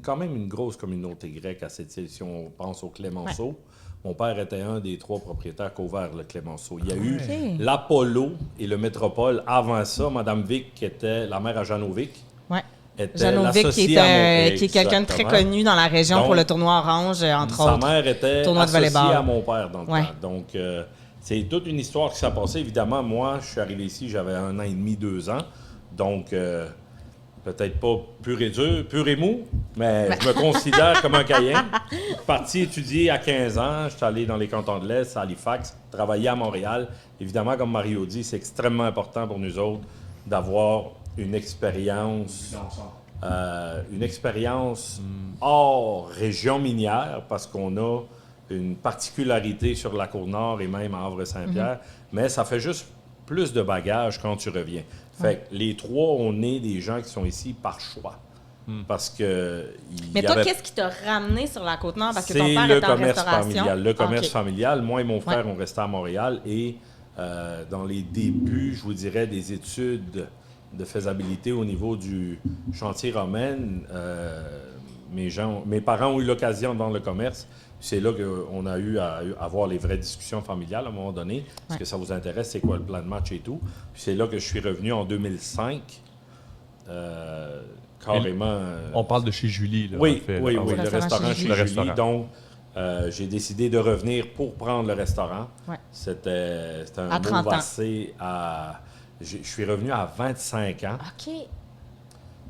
quand même une grosse communauté grecque à cette île, si on pense au Clémenceau. Ouais. Mon père était un des 3 propriétaires qu'a ouvert le Clémenceau. Il y a eu l'Apollo et le Métropole. Avant ça, Mme Vic, qui était la mère à Janovic, Janovic, qui est quelqu'un de très connu dans la région. Donc, pour le tournoi orange, entre autres. Sa mère était associée à mon père dans le temps. Donc, c'est toute une histoire qui s'est passée. Évidemment, moi, je suis arrivé ici, j'avais 1 an et demi, 2 ans. Donc, peut-être pas pur et mou, mais je me considère comme un Caïen. Parti étudier à 15 ans, je suis allé dans les cantons de l'Est, à Halifax, travailler à Montréal. Évidemment, comme Mario dit, c'est extrêmement important pour nous autres d'avoir une expérience hors région minière, parce qu'on a une particularité sur la Côte-Nord et même à Havre-Saint-Pierre, mais ça fait juste plus de bagages quand tu reviens. Fait que les 3, on est des gens qui sont ici par choix. Parce que... Mais toi, qu'est-ce qui t'a ramené sur la Côte-Nord? Parce que ton père est en restauration. Le commerce familial. Moi et mon frère, on restait à Montréal et dans les débuts, je vous dirais, des études de faisabilité au niveau du chantier Romaine, mes parents ont eu l'occasion de vendre le commerce. C'est là qu'on a eu à avoir les vraies discussions familiales à un moment donné. Est-ce que ça vous intéresse? C'est quoi le plan de match et tout? Puis c'est là que je suis revenu en 2005. Carrément. On parle de chez Julie. Là, oui, en fait, le restaurant chez Julie. Donc, j'ai décidé de revenir pour prendre le restaurant. Ouais. C'était un move assez à... Je suis revenu à 25 ans. OK.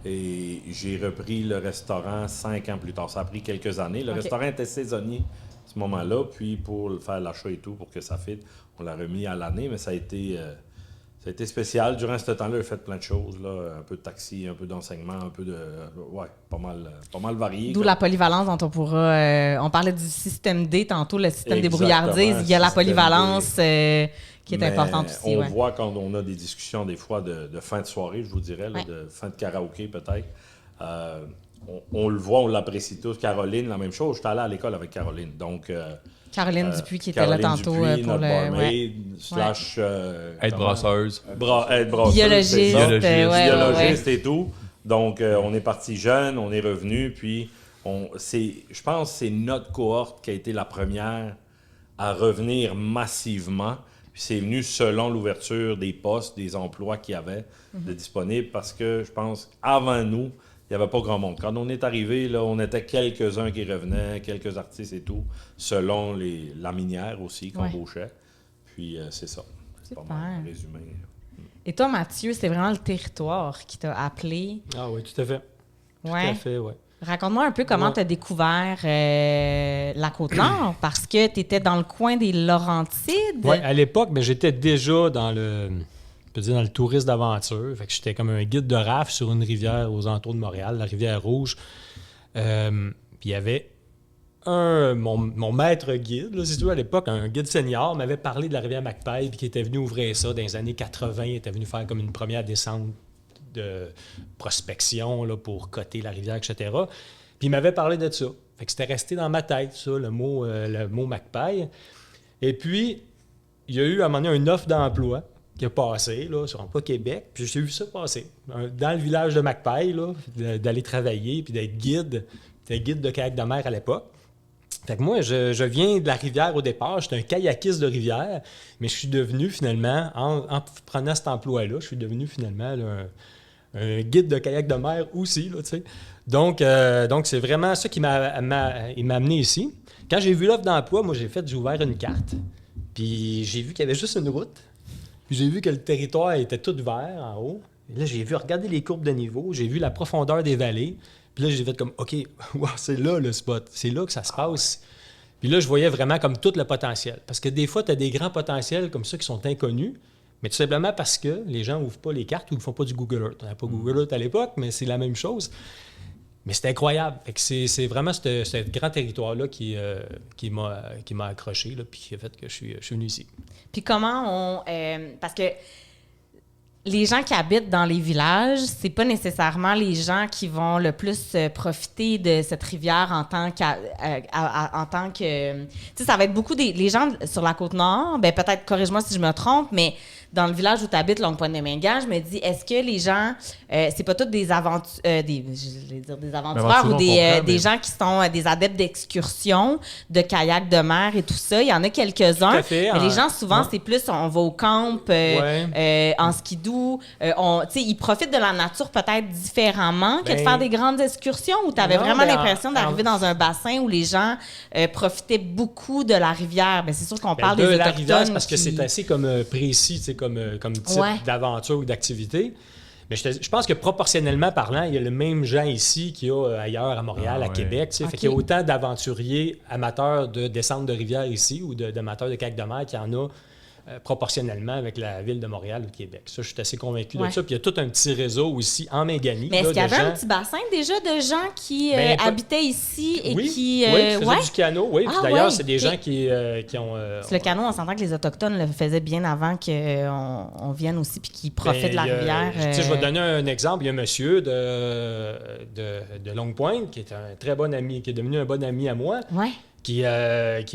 Et j'ai repris le restaurant 5 ans plus tard. Ça a pris quelques années. Le restaurant était saisonnier à ce moment-là. Puis pour faire l'achat et tout, pour que ça fitte, on l'a remis à l'année. Mais ça a été spécial. Durant ce temps-là, j'ai fait plein de choses. Là. Un peu de taxi, un peu d'enseignement, un peu de... Ouais, pas mal varié. D'où la polyvalence dont on pourra... on parlait du système D tantôt, le système des brouillardises. Il y a la polyvalence... qui est importante aussi. On voit quand on a des discussions, des fois, de fin de soirée, je vous dirais, là, de fin de karaoké peut-être. On le voit, on l'apprécie tous. Caroline, la même chose. J'étais allé à l'école avec Caroline. Donc, Caroline Dupuis qui était là tantôt Dupuis, pour notre barmaid, slash... aide-brasseuse. Aide-brasseuse. Biologiste et tout. Donc, on est parti jeune, on est revenu, puis je pense que c'est notre cohorte qui a été la première à revenir massivement. Puis c'est venu selon l'ouverture des postes, des emplois qu'il y avait de disponibles, parce que je pense qu'avant nous, il n'y avait pas grand monde. Quand on est arrivé, là, on était quelques-uns qui revenaient, quelques artistes et tout, selon la minière aussi qu'on embauchait. Puis c'est ça. C'est pas mal résumé. Et toi, Mathieu, c'est vraiment le territoire qui t'a appelé. Ah oui, tout à fait. Tout à fait, oui. Raconte-moi un peu comment tu as découvert la Côte-Nord, parce que tu étais dans le coin des Laurentides. Oui, à l'époque, j'étais déjà dans le tourisme d'aventure. Fait que j'étais comme un guide de rafle sur une rivière aux alentours de Montréal, la rivière Rouge. Puis il y avait mon maître guide, là, si tu veux, à l'époque, un guide senior, m'avait parlé de la rivière McPail, puis qui était venu ouvrir ça dans les années 80. Il était venu faire comme une première descente de prospection là, pour coter la rivière, etc. Puis il m'avait parlé de ça. Fait que c'était resté dans ma tête, ça, le mot McPail. Et puis, il y a eu à un moment donné une offre d'emploi qui a passé là, sur Emploi Québec. Puis j'ai vu ça passer. Dans le village de McPail, là, d'aller travailler puis d'être guide. J'étais guide de kayak de mer à l'époque. Fait que moi, je viens de la rivière au départ. J'étais un kayakiste de rivière, mais je suis devenu finalement, en prenant cet emploi-là, je suis devenu finalement là, un guide de kayak de mer aussi. Là, tu sais. Donc, c'est vraiment ça qui m'a amené ici. Quand j'ai vu l'offre d'emploi, moi, j'ai ouvert une carte. Puis j'ai vu qu'il y avait juste une route. Puis j'ai vu que le territoire était tout vert en haut. Et là, j'ai vu regarder les courbes de niveau. J'ai vu la profondeur des vallées. Puis là, j'ai fait comme, OK, wow, c'est là le spot. C'est là que ça se passe. Puis là, je voyais vraiment comme tout le potentiel. Parce que des fois, tu as des grands potentiels comme ça qui sont inconnus, mais tout simplement parce que les gens n'ouvrent pas les cartes ou ne font pas du Google Earth. On n'avait pas Google Earth à l'époque, mais c'est la même chose. Mais c'est incroyable. Fait que c'est vraiment ce grand territoire-là qui m'a accroché, là, puis qui a fait que je suis venu ici. Puis comment parce que les gens qui habitent dans les villages, c'est pas nécessairement les gens qui vont le plus profiter de cette rivière en tant que... Tu sais, ça va être beaucoup les gens sur la Côte-Nord, ben peut-être, corrige-moi si je me trompe, mais dans le village où tu habites, Longue-Pointe-de-Mingan, je me dis, est-ce que les gens, c'est pas tous des aventureurs ou des gens qui sont des adeptes d'excursion, de kayak de mer et tout ça? Il y en a quelques-uns. Tout à fait, mais les gens, souvent, c'est plus, on va au camp, en skidoo. Ils profitent de la nature peut-être différemment que de faire des grandes excursions, où tu avais vraiment l'impression d'arriver dans un bassin où les gens profitaient beaucoup de la rivière. Ben, c'est sûr qu'on parle des la Autochtones. Rivière, parce que c'est assez comme précis, comme type d'aventure ou d'activité. Mais je pense que proportionnellement parlant, il y a le même gens ici qu'il y a ailleurs à Montréal, à Québec. Okay. Fait qu'il y a autant d'aventuriers amateurs de descente de rivière ici ou d'amateurs de kayak de mer qu'il y en a proportionnellement avec la ville de Montréal ou de Québec. Ça, je suis assez convaincu de ça. Puis il y a tout un petit réseau aussi en Méganie. Mais est-ce qu'il y avait un petit bassin déjà de gens qui habitaient ici et qui... faisaient du canot, oui. Puis d'ailleurs, c'est des gens qui ont... le canot, on s'entend que les Autochtones le faisaient bien avant qu'on vienne aussi puis qu'ils profitent de la rivière. Je vais te donner un exemple. Il y a un monsieur de Longue-Pointe qui est un très bon ami, qui est devenu un bon ami à moi. Ouais. Qui,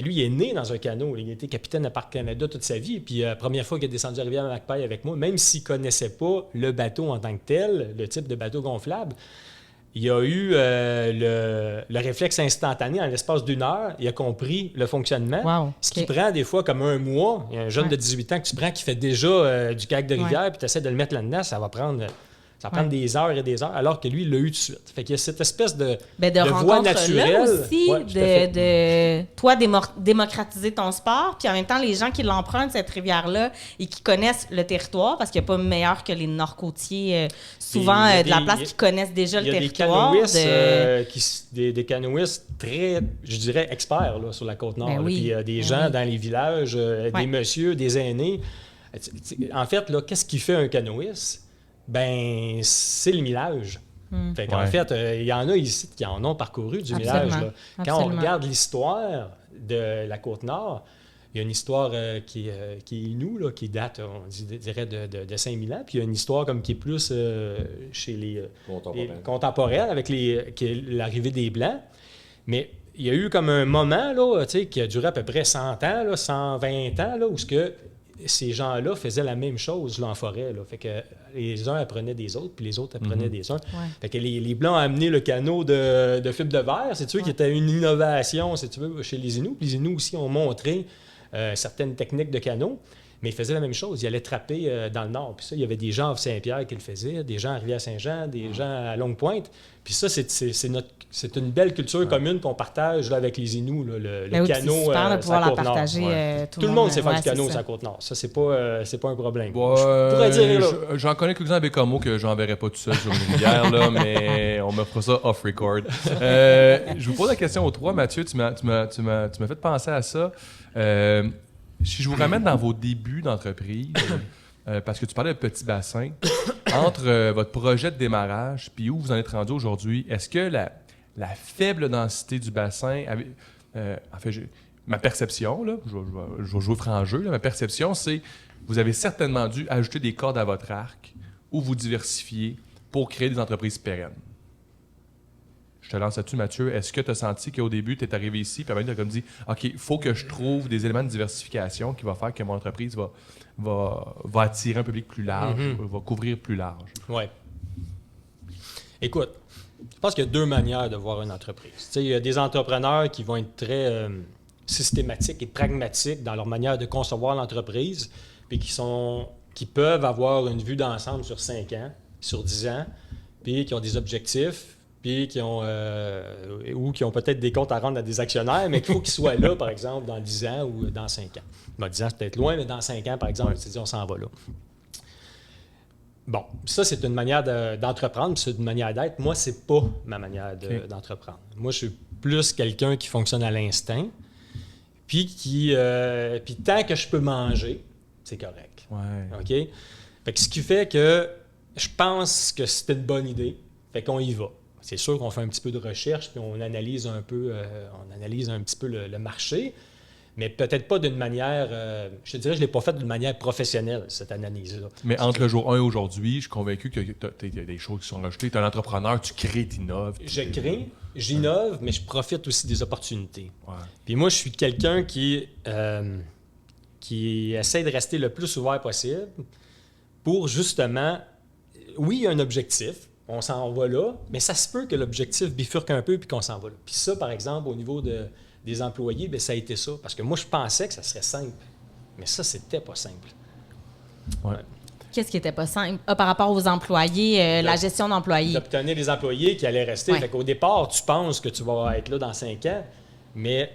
lui, est né dans un canot. Il a été capitaine à Parc Canada toute sa vie. Puis, la première fois qu'il est descendu à rivière McPail avec moi, même s'il ne connaissait pas le bateau en tant que tel, le type de bateau gonflable, il a eu le réflexe instantané en l'espace d'une heure. Il a compris le fonctionnement. Wow, ce qui prend des fois comme un mois. Il y a un jeune de 18 ans que tu prends qui fait déjà du kayak de rivière, puis tu essaies de le mettre là-dedans, ça va prendre des heures et des heures, alors que lui, il l'a eu tout de suite. Fait qu'il y a cette espèce de voie naturelle. Aussi, de toi, démocratiser ton sport, puis en même temps, les gens qui l'empruntent, cette rivière-là, et qui connaissent le territoire, parce qu'il n'y a pas meilleur que les nord-côtiers, souvent de la place, qui connaissent déjà le territoire. Des canoïstes très, je dirais, experts là, sur la Côte-Nord. Puis il y a des gens dans les villages, des messieurs, des aînés. En fait, là, qu'est-ce qui fait un canoïste? Ben, c'est le millage. Fait qu'en fait, il y en a ici qui en ont parcouru du millage. Là. Quand on regarde l'histoire de la Côte-Nord, il y a une histoire qui est Innu, là, qui date, on dirait, de 5000 ans. Puis il y a une histoire comme qui est plus chez les contemporaines, avec l'arrivée des Blancs. Mais il y a eu comme un moment là, qui a duré à peu près 100 ans, là, 120 ans, là, où ces gens-là faisaient la même chose là, en forêt. Là. Fait que les uns apprenaient des autres, puis les autres apprenaient des uns. Ouais. Fait que les Blancs ont amené le canot de fibre de verre, si tu veux, qui était une innovation, si tu veux, chez les Inuits. Puis les Inuits aussi ont montré certaines techniques de canot, mais ils faisaient la même chose. Ils allaient trapper dans le nord. Puis ça, il y avait des gens à Saint-Pierre qui le faisaient, des gens à Rivière-Saint-Jean, des gens à Longue-Pointe. Puis ça, c'est une belle culture commune qu'on partage là, avec les Inuits, là, le canot. C'est super de pouvoir la partager. Tout le monde sait faire du canot sur la Côte-Nord. Ça, c'est pas un problème. J'en connais quelques-uns à Bécamo que j'enverrai pas tout seul sur une rivière, là, mais on me fera ça off-record. Je vous pose la question aux trois. Mathieu, tu m'as fait penser à ça. Si je vous ramène dans vos débuts d'entreprise, parce que tu parlais de petits bassins, entre votre projet de démarrage puis où vous en êtes rendu aujourd'hui, est-ce que la faible densité du bassin, en fait, ma perception, là, je vais jouer franc jeu, là, ma perception, c'est vous avez certainement dû ajouter des cordes à votre arc ou vous diversifier pour créer des entreprises pérennes. Je te lance là-dessus, Mathieu. Est-ce que tu as senti qu'au début, tu es arrivé ici, puis après, tu as comme dit, OK, il faut que je trouve des éléments de diversification qui vont faire que mon entreprise va attirer un public plus large, va couvrir plus large. Oui. Écoute, je pense qu'il y a 2 manières de voir une entreprise. Tu sais, il y a des entrepreneurs qui vont être très systématiques et pragmatiques dans leur manière de concevoir l'entreprise, puis qui peuvent avoir une vue d'ensemble sur 5 ans, sur 10 ans, puis qui ont des objectifs, puis qui ont peut-être des comptes à rendre à des actionnaires, mais qu'il faut qu'ils soient là, par exemple, dans 10 ans ou dans 5 ans. Bon, 10 ans, c'est peut-être loin, mais dans 5 ans, par exemple, c'est dit, on s'en va là. Bon, ça, c'est une manière d'entreprendre, c'est une manière d'être. Moi, c'est pas ma manière d'entreprendre. Moi, je suis plus quelqu'un qui fonctionne à l'instinct, puis puis tant que je peux manger, c'est correct. Ouais. OK? Fait que ce qui fait que je pense que c'était une bonne idée, fait qu'on y va. C'est sûr qu'on fait un petit peu de recherche, puis on analyse un petit peu le marché, mais peut-être pas d'une manière, je te dirais, je ne l'ai pas fait d'une manière professionnelle, cette analyse-là. Mais entre le jour 1 et aujourd'hui, je suis convaincu qu'il y a des choses qui sont rajoutées. Tu es un entrepreneur, tu crées, tu innoves. Je crée, j'innove, mais je profite aussi des opportunités. Ouais. Puis moi, je suis quelqu'un qui essaie de rester le plus ouvert possible pour justement, oui, il y a un objectif, on s'en va là, mais ça se peut que l'objectif bifurque un peu puis qu'on s'en va là. Puis ça, par exemple, au niveau des employés, bien, ça a été ça. Parce que moi, je pensais que ça serait simple. Mais ça, c'était pas simple. Ouais. Qu'est-ce qui n'était pas simple? Par rapport aux employés, la gestion d'employés. D'obtenir des employés qui allaient rester. Ouais. Fait qu'au départ, tu penses que tu vas être là dans 5 ans, mais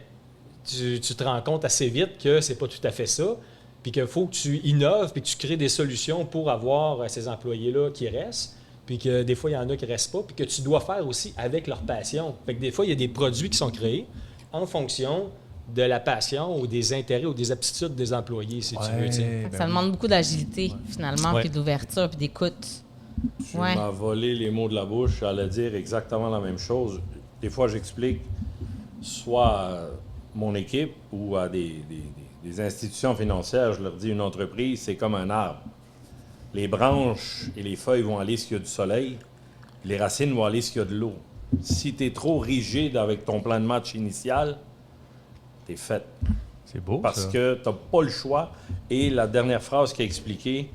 tu te rends compte assez vite que c'est pas tout à fait ça, puis qu'il faut que tu innoves, puis que tu crées des solutions pour avoir ces employés-là qui restent, puis que des fois, il y en a qui ne restent pas, puis que tu dois faire aussi avec leur passion. Fait que des fois, il y a des produits qui sont créés en fonction de la passion ou des intérêts ou des aptitudes des employés, si tu veux. Ça demande beaucoup d'agilité, finalement, puis d'ouverture, puis d'écoute. Tu m'as volé les mots de la bouche. J'allais dire exactement la même chose. Des fois, j'explique soit à mon équipe ou à des institutions financières, je leur dis, une entreprise, c'est comme un arbre. Les branches et les feuilles vont aller s'il y a du soleil. Les racines vont aller s'il y a de l'eau. Si tu es trop rigide avec ton plan de match initial, t'es fait. C'est beau, Parce ça. que tu n'as pas le choix. Et la dernière phrase qui a expliqué,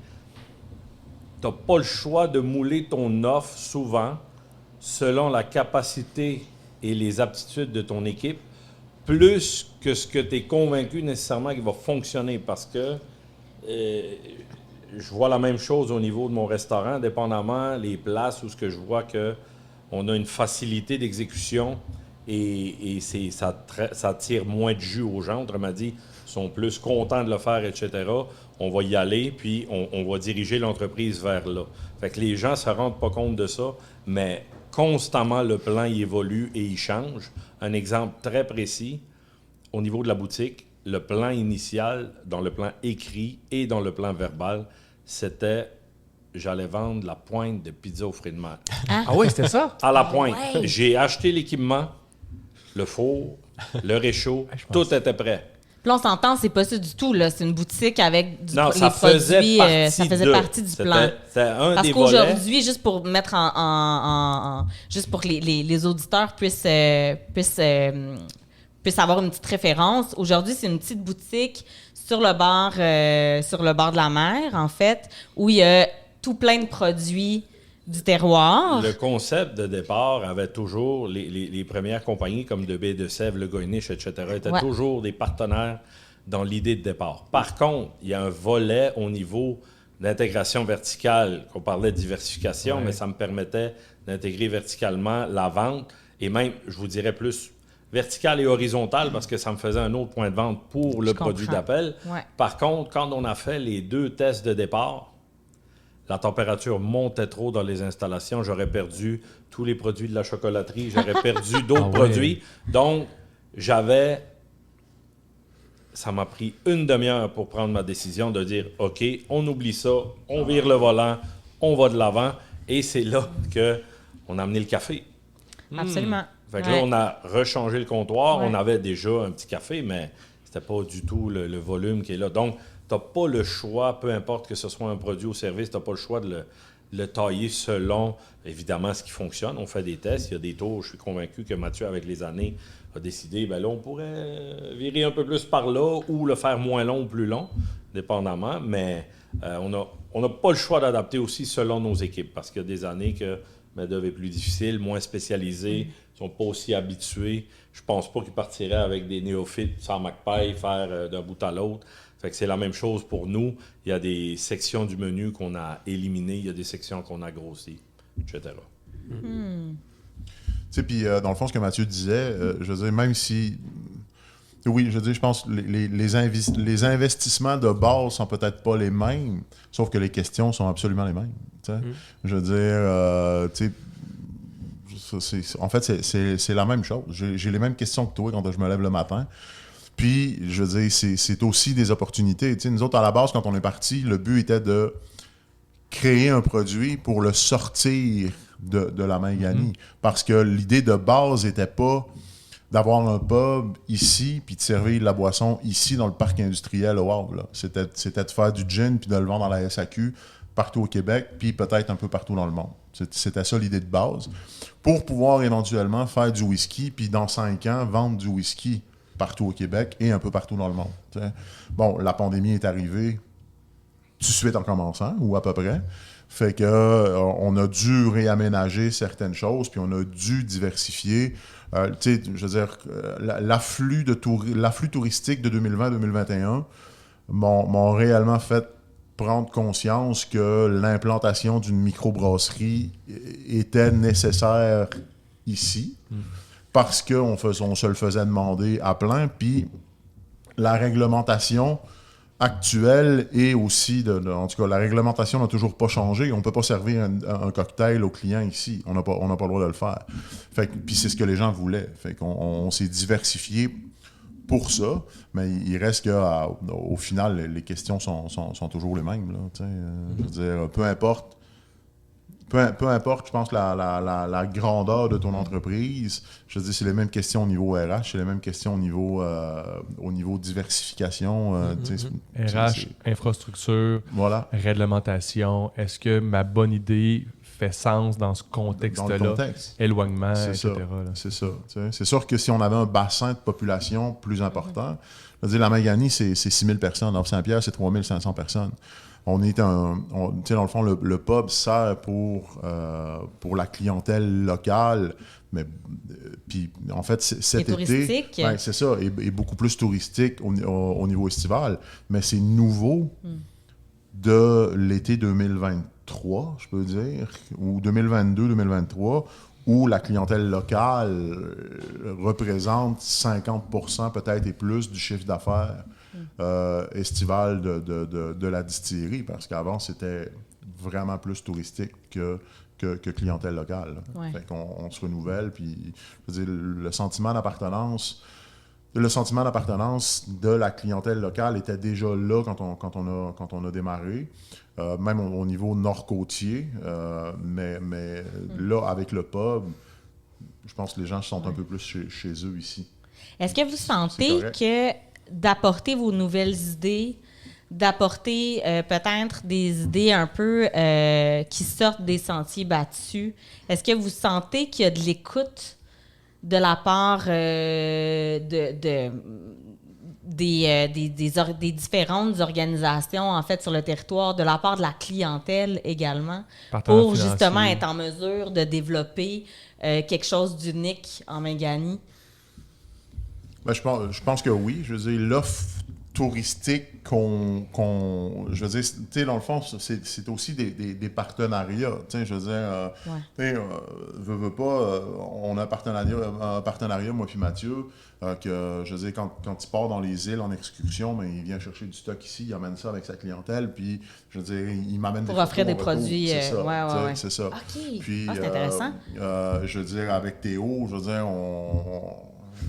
tu n'as pas le choix de mouler ton offre souvent selon la capacité et les aptitudes de ton équipe, plus que ce que tu es convaincu nécessairement qu'il va fonctionner. Parce que je vois la même chose au niveau de mon restaurant, dépendamment les places où ce que je vois qu'on a une facilité d'exécution et ça tire moins de jus aux gens. Autrement dit, ils sont plus contents de le faire, etc. On va y aller, puis on va diriger l'entreprise vers là. Fait que les gens ne se rendent pas compte de ça, mais constamment, le plan il évolue et il change. Un exemple très précis, au niveau de la boutique, le plan initial, dans le plan écrit et dans le plan verbal, c'était j'allais vendre la pointe de pizza aux fruits de mer. Ah oui, c'était ça? À la pointe. ouais. J'ai acheté l'équipement, le four, le réchaud, tout était prêt. Puis là, on s'entend, c'est pas ça du tout, là. C'est une boutique avec Non, les ça faisait produits, partie ça faisait partie du plan. C'était un Parce des volets. qu'aujourd'hui, juste pour mettre juste pour que les auditeurs puissent avoir une petite référence, aujourd'hui, c'est une petite boutique sur le bord de la mer, en fait, où il y a tout plein de produits du terroir. Le concept de départ avait toujours, les premières compagnies comme de Baie de Sèvres, Le Goyniche, etc., étaient toujours des partenaires dans l'idée de départ. Par contre, il y a un volet au niveau d'intégration verticale, qu'on parlait de diversification, mais ça me permettait d'intégrer verticalement la vente et même, je vous dirais plus, verticale et horizontale parce que ça me faisait un autre point de vente pour le produit d'appel. Ouais. Par contre, quand on a fait les 2 tests de départ, la température montait trop dans les installations. J'aurais perdu tous les produits de la chocolaterie. J'aurais perdu d'autres produits. Donc, ça m'a pris une demi-heure pour prendre ma décision de dire, OK, on oublie ça, on vire le volant, on va de l'avant. Et c'est là qu'on a amené le café. Absolument. Fait que là, on a rechangé le comptoir. Ouais. On avait déjà un petit café, mais c'était pas du tout le volume qui est là. Donc, tu n'as pas le choix, peu importe que ce soit un produit ou service, tu n'as pas le choix de le tailler selon, évidemment, ce qui fonctionne. On fait des tests. Il y a des tours. Je suis convaincu que Mathieu, avec les années, a décidé, ben là, on pourrait virer un peu plus par là ou le faire moins long ou plus long, dépendamment. Mais on n'a pas le choix d'adapter aussi selon nos équipes parce qu'il y a des années que main-d'œuvre est plus difficile, moins spécialisée, ils sont pas aussi habitués. Je pense pas qu'ils partiraient avec des néophytes sans McPie faire d'un bout à l'autre. Fait que c'est la même chose pour nous. Il y a des sections du menu qu'on a éliminées, il y a des sections qu'on a grossies, etc. Tu sais, puis dans le fond, ce que Mathieu disait, je veux dire, même si... Oui, je veux dire, je pense que les investissements de base sont peut-être pas les mêmes, sauf que les questions sont absolument les mêmes. Tu sais. Je veux dire, tu sais, en fait, c'est la même chose. J'ai les mêmes questions que toi quand je me lève le matin. Puis, je veux dire, c'est aussi des opportunités. Tu sais, nous autres, à la base, quand on est parti, le but était de créer un produit pour le sortir de la Mangani. Parce que l'idée de base n'était pas d'avoir un pub ici puis de servir de la boisson ici dans le parc industriel au Havre. C'était de faire du gin puis de le vendre dans la SAQ partout au Québec puis peut-être un peu partout dans le monde. C'était ça l'idée de base. Pour pouvoir éventuellement faire du whisky puis dans 5 ans, vendre du whisky partout au Québec et un peu partout dans le monde. T'sais. Bon, la pandémie est arrivée tout de suite en commençant, ou à peu près. Fait que on a dû réaménager certaines choses, puis on a dû diversifier. Tu sais, je veux dire, l'afflux touristique de 2020-2021 m'ont réellement fait prendre conscience que l'implantation d'une microbrasserie était nécessaire ici, parce qu'on se le faisait demander à plein, puis la réglementation actuelle et aussi, en tout cas, la réglementation n'a toujours pas changé. On ne peut pas servir un cocktail aux clients ici. On n'a pas le droit de le faire. Puis c'est ce que les gens voulaient. Fait qu'on s'est diversifié pour ça, mais il reste qu'au final, les questions sont toujours les mêmes. Là, je veux dire, peu importe, je pense, la grandeur de ton entreprise, je veux dire, c'est les mêmes questions au niveau RH, c'est les mêmes questions au niveau diversification. RH, infrastructure, voilà. Réglementation. Est-ce que ma bonne idée fait sens dans ce contexte-là? Dans le contexte. Éloignement, C'est etc. C'est ça. C'est sûr que si on avait un bassin de population plus important, je veux dire, la Mangani, c'est 6 000 personnes. Dans Saint-Pierre, c'est 3 500 personnes. On est dans le fond, le pub sert pour la clientèle locale, mais puis en fait, cet été, c'est ça, est beaucoup plus touristique au niveau estival, mais c'est nouveau de l'été 2023, je peux dire, ou 2022-2023, où la clientèle locale représente 50% peut-être et plus du chiffre d'affaires estival de la distillerie, parce qu'avant, c'était vraiment plus touristique que clientèle locale. Ouais. Fait qu'on se renouvelle, puis je veux dire, le sentiment d'appartenance de la clientèle locale était déjà là quand on a démarré, même au niveau nord-côtier, mais là, avec le pub, je pense que les gens se sentent un peu plus chez eux ici. Est-ce que vous sentez que d'apporter vos nouvelles idées, d'apporter peut-être des idées un peu qui sortent des sentiers battus, est-ce que vous sentez qu'il y a de l'écoute de la part des différentes organisations en fait sur le territoire, de la part de la clientèle également, pour justement être en mesure de développer quelque chose d'unique en Mangani? Ben, je pense que oui. Je veux dire, l'offre touristique je veux dire, tu sais, dans le fond, c'est aussi des partenariats. Tu sais, je veux dire, veux pas, on a un partenariat, moi puis Mathieu, que, je veux dire, quand il part dans les îles en excursion, ben, il vient chercher du stock ici, il amène ça avec sa clientèle, puis, je veux dire, il m'amène pour offrir des produits. C'est ça. Ouais. C'est ça. OK. Puis, c'est intéressant. Je veux dire, avec Théo, je veux dire,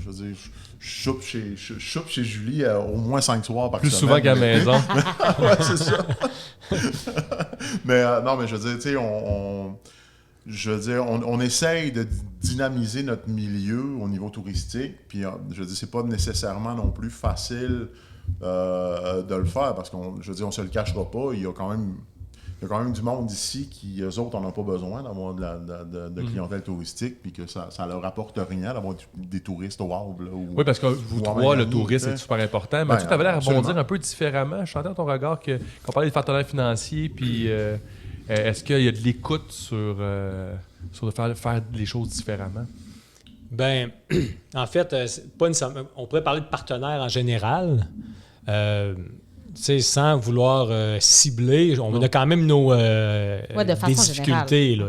je veux dire, je choupe chez Julie au moins 5 soirs par semaine. Plus souvent qu'à la maison. Ouais, c'est ça. Mais non, mais je veux dire, tu sais, je veux dire, on essaye de dynamiser notre milieu au niveau touristique, puis je veux dire, c'est pas nécessairement non plus facile de le faire, parce je veux dire, on se le cachera pas, il y a quand même du monde ici qui, eux autres, n'en ont pas besoin d'avoir de clientèle touristique, puis que ça leur rapporte rien d'avoir des touristes au Havre. Oui, parce que vous trois, le tourisme est super important. Mais tu avais l'air à rebondir un peu différemment. Je sentais dans ton regard qu'on parlait des partenaires financiers, puis est-ce qu'il y a de l'écoute sur de faire les choses différemment? Ben, en fait, pas on pourrait parler de partenaires en général. Sans vouloir cibler, on a quand même des difficultés. Là,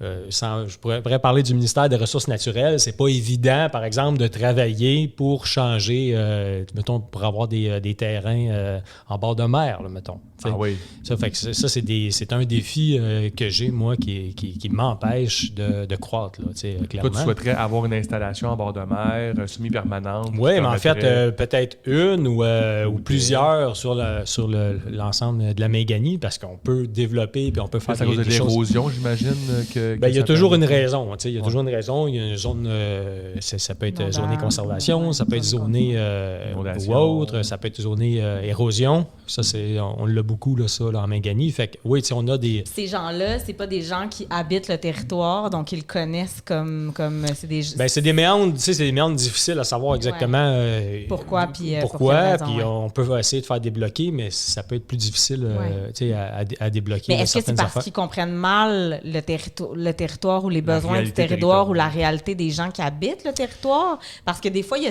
je pourrais parler du ministère des Ressources naturelles. C'est pas évident, par exemple, de travailler pour changer, mettons, pour avoir des terrains en bord de mer, là, mettons. Ah oui. Ça, fait que c'est un défi que j'ai, moi, qui m'empêche de croître, là, clairement. Toi, tu souhaiterais avoir une installation en bord de mer, semi-permanente? Oui, mais en fait, peut-être une ou plusieurs sur l'ensemble de la Méganie, parce qu'on peut développer puis on peut faire des choses. C'est à cause de l'érosion, j'imagine? Il y a toujours une raison. Il y a toujours une raison. Il y a une zone... ça peut être zoné conservation, ça peut être zoné ou autre, ça peut être zoné érosion. Ça, on l'a beaucoup, là, ça, là, en Méganie. Fait que, oui, on a des... Ces gens-là, c'est pas des gens qui habitent le territoire, donc ils le connaissent comme c'est des... c'est des méandres, c'est des méandres difficiles à savoir exactement pourquoi, puis on peut essayer de faire débloquer, mais ça peut être plus difficile à débloquer. Mais est-ce que c'est parce qu'ils comprennent mal le territoire ou les besoins du territoire ou la réalité des gens qui habitent le territoire? Parce que des fois, il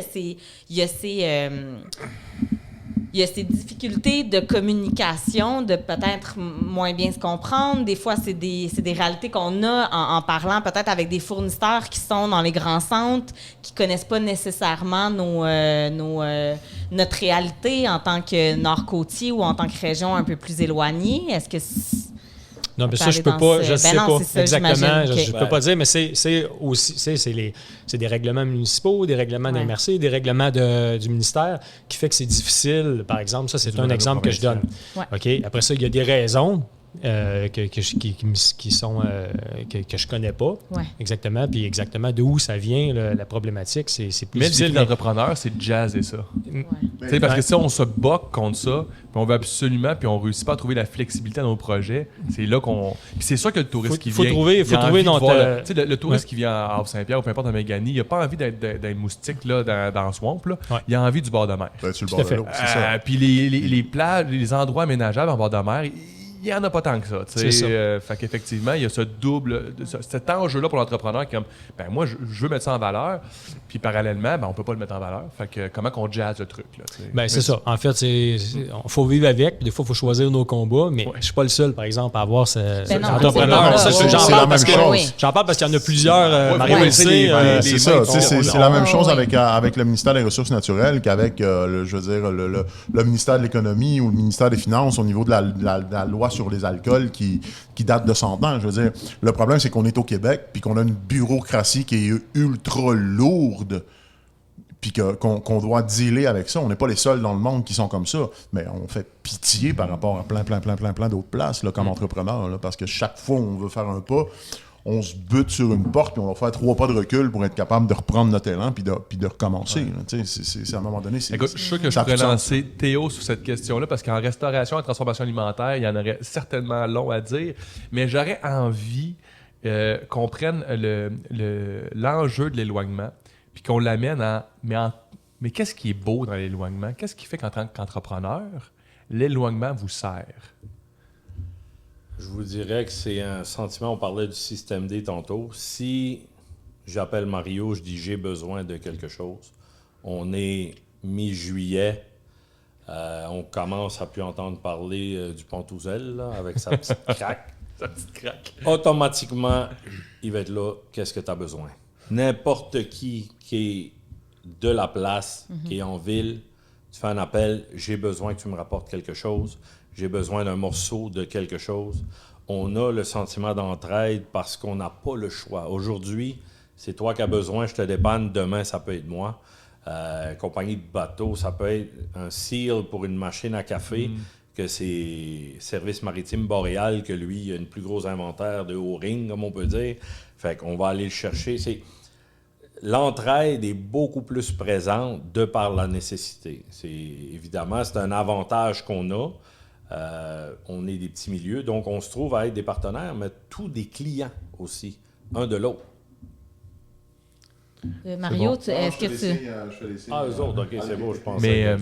y a ces difficultés de communication, de peut-être moins bien se comprendre. Des fois, c'est des réalités qu'on a en parlant peut-être avec des fournisseurs qui sont dans les grands centres, qui ne connaissent pas nécessairement notre réalité en tant que Nord-Côtier ou en tant que région un peu plus éloignée. Est-ce que non, mais ça, je peux pas, je sais pas exactement, je peux pas dire, mais c'est aussi, c'est des règlements municipaux, des règlements de MRC, des règlements du ministère qui fait que c'est difficile. Par exemple, ça, c'est un exemple que je donne. Ouais. OK? Après ça, il y a des raisons que je connais pas exactement, puis exactement d'où ça vient, la problématique, c'est plus difficile. Mais le défi d'entrepreneur, c'est de jazzer ça. Ouais. Parce que si on se bat contre ça, puis on veut absolument, puis on réussit pas à trouver la flexibilité dans nos projets, c'est là qu'on... Puis c'est sûr que le touriste qui vient... Il faut trouver notre... Le touriste qui vient à Havre-Saint-Pierre ou peu importe en Méganie, il n'a pas envie d'être moustique là, dans le swamp. Là. Ouais. Il a envie du bord de mer. Sur le bord de l'eau, c'est ça. Puis les plages, les endroits aménageables en bord de mer... Il n'y en a pas tant que ça. Fait qu'effectivement, il y a cet enjeu-là pour l'entrepreneur qui est comme, moi, je veux mettre ça en valeur, puis parallèlement, on ne peut pas le mettre en valeur. Fait que comment qu'on jazz le truc? Là, c'est ça. En fait, il faut vivre avec, puis des fois, il faut choisir nos combats, mais je ne suis pas le seul, par exemple, à avoir cet entrepreneur. J'en parle parce qu'il y en a plusieurs. C'est ça. C'est la même chose avec le ministère des Ressources naturelles qu'avec, le ministère de l'Économie ou le ministère des Finances au niveau de la loi sur les alcools qui date de 100 ans. Je veux dire, le problème, c'est qu'on est au Québec puis qu'on a une bureaucratie qui est ultra lourde puis qu'on doit dealer avec ça. On n'est pas les seuls dans le monde qui sont comme ça, mais on fait pitié par rapport à plein d'autres places là, comme entrepreneurs, là, parce que chaque fois on veut faire un pas, on se bute sur une porte, puis on va faire 3 pas de recul pour être capable de reprendre notre élan puis de recommencer. C'est à un moment donné... Écoute, je suis sûr que je pourrais lancer Théo sur cette question-là, parce qu'en restauration et transformation alimentaire, il y en aurait certainement long à dire, mais j'aurais envie qu'on prenne l'enjeu de l'éloignement, puis qu'on l'amène mais qu'est-ce qui est beau dans l'éloignement? Qu'est-ce qui fait qu'en tant qu'entrepreneur, l'éloignement vous sert? Je vous dirais que c'est un sentiment, on parlait du système D tantôt. Si j'appelle Mario, je dis j'ai besoin de quelque chose, on est mi-juillet, on commence à plus entendre parler du Pontouzel là, avec sa petite craque. Sa petite craque. Automatiquement, il va être là, qu'est-ce que tu as besoin? N'importe qui est de la place, qui est en ville, tu fais un appel, j'ai besoin que tu me rapportes quelque chose. J'ai besoin d'un morceau de quelque chose. On a le sentiment d'entraide parce qu'on n'a pas le choix. Aujourd'hui, c'est toi qui as besoin, je te dépanne. Demain, ça peut être moi. Compagnie de bateau, ça peut être un seal pour une machine à café que c'est Service maritime boréal, que lui, il a une plus gros inventaire de O-ring, comme on peut dire. Fait qu'on va aller le chercher. L'entraide est beaucoup plus présente de par la nécessité. Évidemment, c'est un avantage qu'on a. On est des petits milieux, donc on se trouve à être des partenaires, mais tous des clients aussi, un de l'autre. Mario, bon. est-ce que tu... Je fais les signes. Eux autres, OK, c'est beau, je pense. Mais,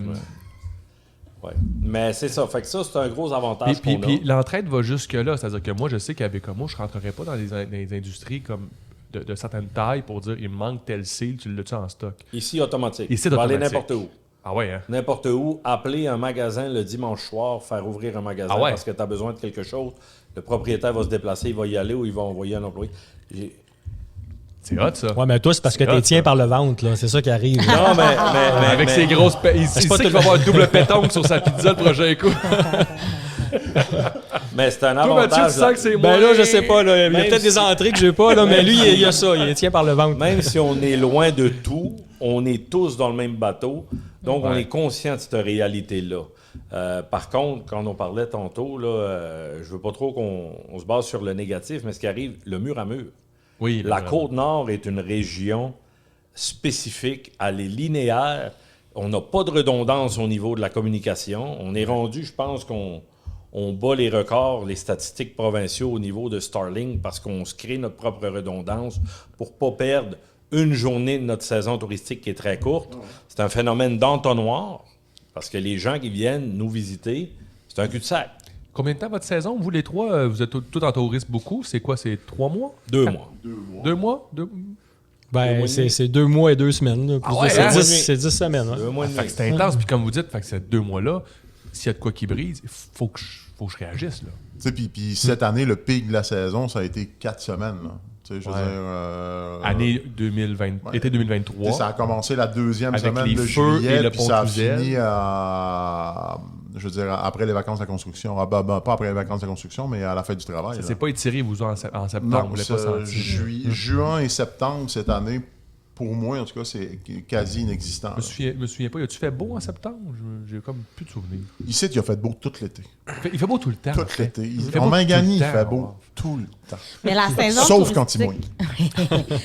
ouais. Mais c'est ça. Fait que ça, c'est un gros avantage Puis qu'on a. l'entraide va jusque-là. C'est-à-dire que moi, je sais qu'avec Bécomo, je ne rentrerai pas dans les industries comme de certaines tailles pour dire il me manque tel cil, tu l'as-tu en stock. Ici, automatique. Ici, Tu vas aller automatique. n'importe où. Ah ouais, hein? N'importe où, appeler un magasin le dimanche soir, faire ouvrir un magasin Ah ouais? parce que tu as besoin de quelque chose. Le propriétaire va se déplacer, il va y aller ou il va envoyer un employé. C'est hot, ça. Ouais, mais toi, c'est parce que C'est tu hot, tiens ça. par le ventre, là. C'est ça qui arrive. Non, mais Avec ses grosses... Il sait pas qu'il tout va avoir un double pétanque sur sa pizza le prochain coup. mais c'est un Toi, Mathieu, avantage. tu sens que c'est Ben là, je sais pas, là. Il y a Même peut-être des entrées que j'ai pas, là, mais lui, il y a ça. Il tient par le ventre. Même si on est loin de tout, on est tous dans le même bateau. Donc, on Ouais. est conscient de cette réalité-là. Par contre, quand on parlait tantôt, là, je veux pas trop qu'on se base sur le négatif, mais ce qui arrive, le mur à mur. Oui. La Côte-Nord est une région spécifique, elle est linéaire. On n'a pas de redondance au niveau de la communication. On est rendu, je pense qu'on bat les records, les statistiques provinciaux au niveau de Starlink parce qu'on se crée notre propre redondance pour pas perdre une journée de notre saison touristique qui est très courte. C'est un phénomène d'entonnoir parce que les gens qui viennent nous visiter, c'est un cul-de-sac. Combien de temps votre saison? Vous, les trois, vous êtes tous en tourisme beaucoup. C'est quoi? C'est 3 mois? 2 mois. 2 mois? Ben, c'est 2 mois et 2 semaines. Là. Ah ouais, c'est hein? 10 semaines. Ouais. 2 mois et demi. Fait que c'est intense. Puis comme vous dites, fait que ces 2 mois-là, s'il y a de quoi qui brise, il faut que je réagisse. Là. Tu sais, puis cette année, le pic de la saison, ça a été 4 semaines. Là. Tu sais, je veux Ouais. dire... Année 2020, ouais. été Tu 2023. sais, ça a commencé la deuxième Avec semaine les de feux et juillet, le puis pont ça a Cluzel. fini je veux dire, après les vacances de la construction. Ah, ben, pas après les vacances de la construction, mais à la fin du travail. Ça là. s'est pas étiré, vous, en septembre. Non, vous l'avez pas senti. juin et septembre cette année, pour moi, en tout cas, c'est quasi inexistant. Je me souviens pas. As-tu fait beau en septembre? J'ai comme plus de souvenirs. Ici, il a fait beau tout l'été. Il fait beau tout le temps. en Tout fait. l'été. fait En beau Mangani, tout il le fait temps. beau tout le temps. Mais la saison Sauf quand il touristique...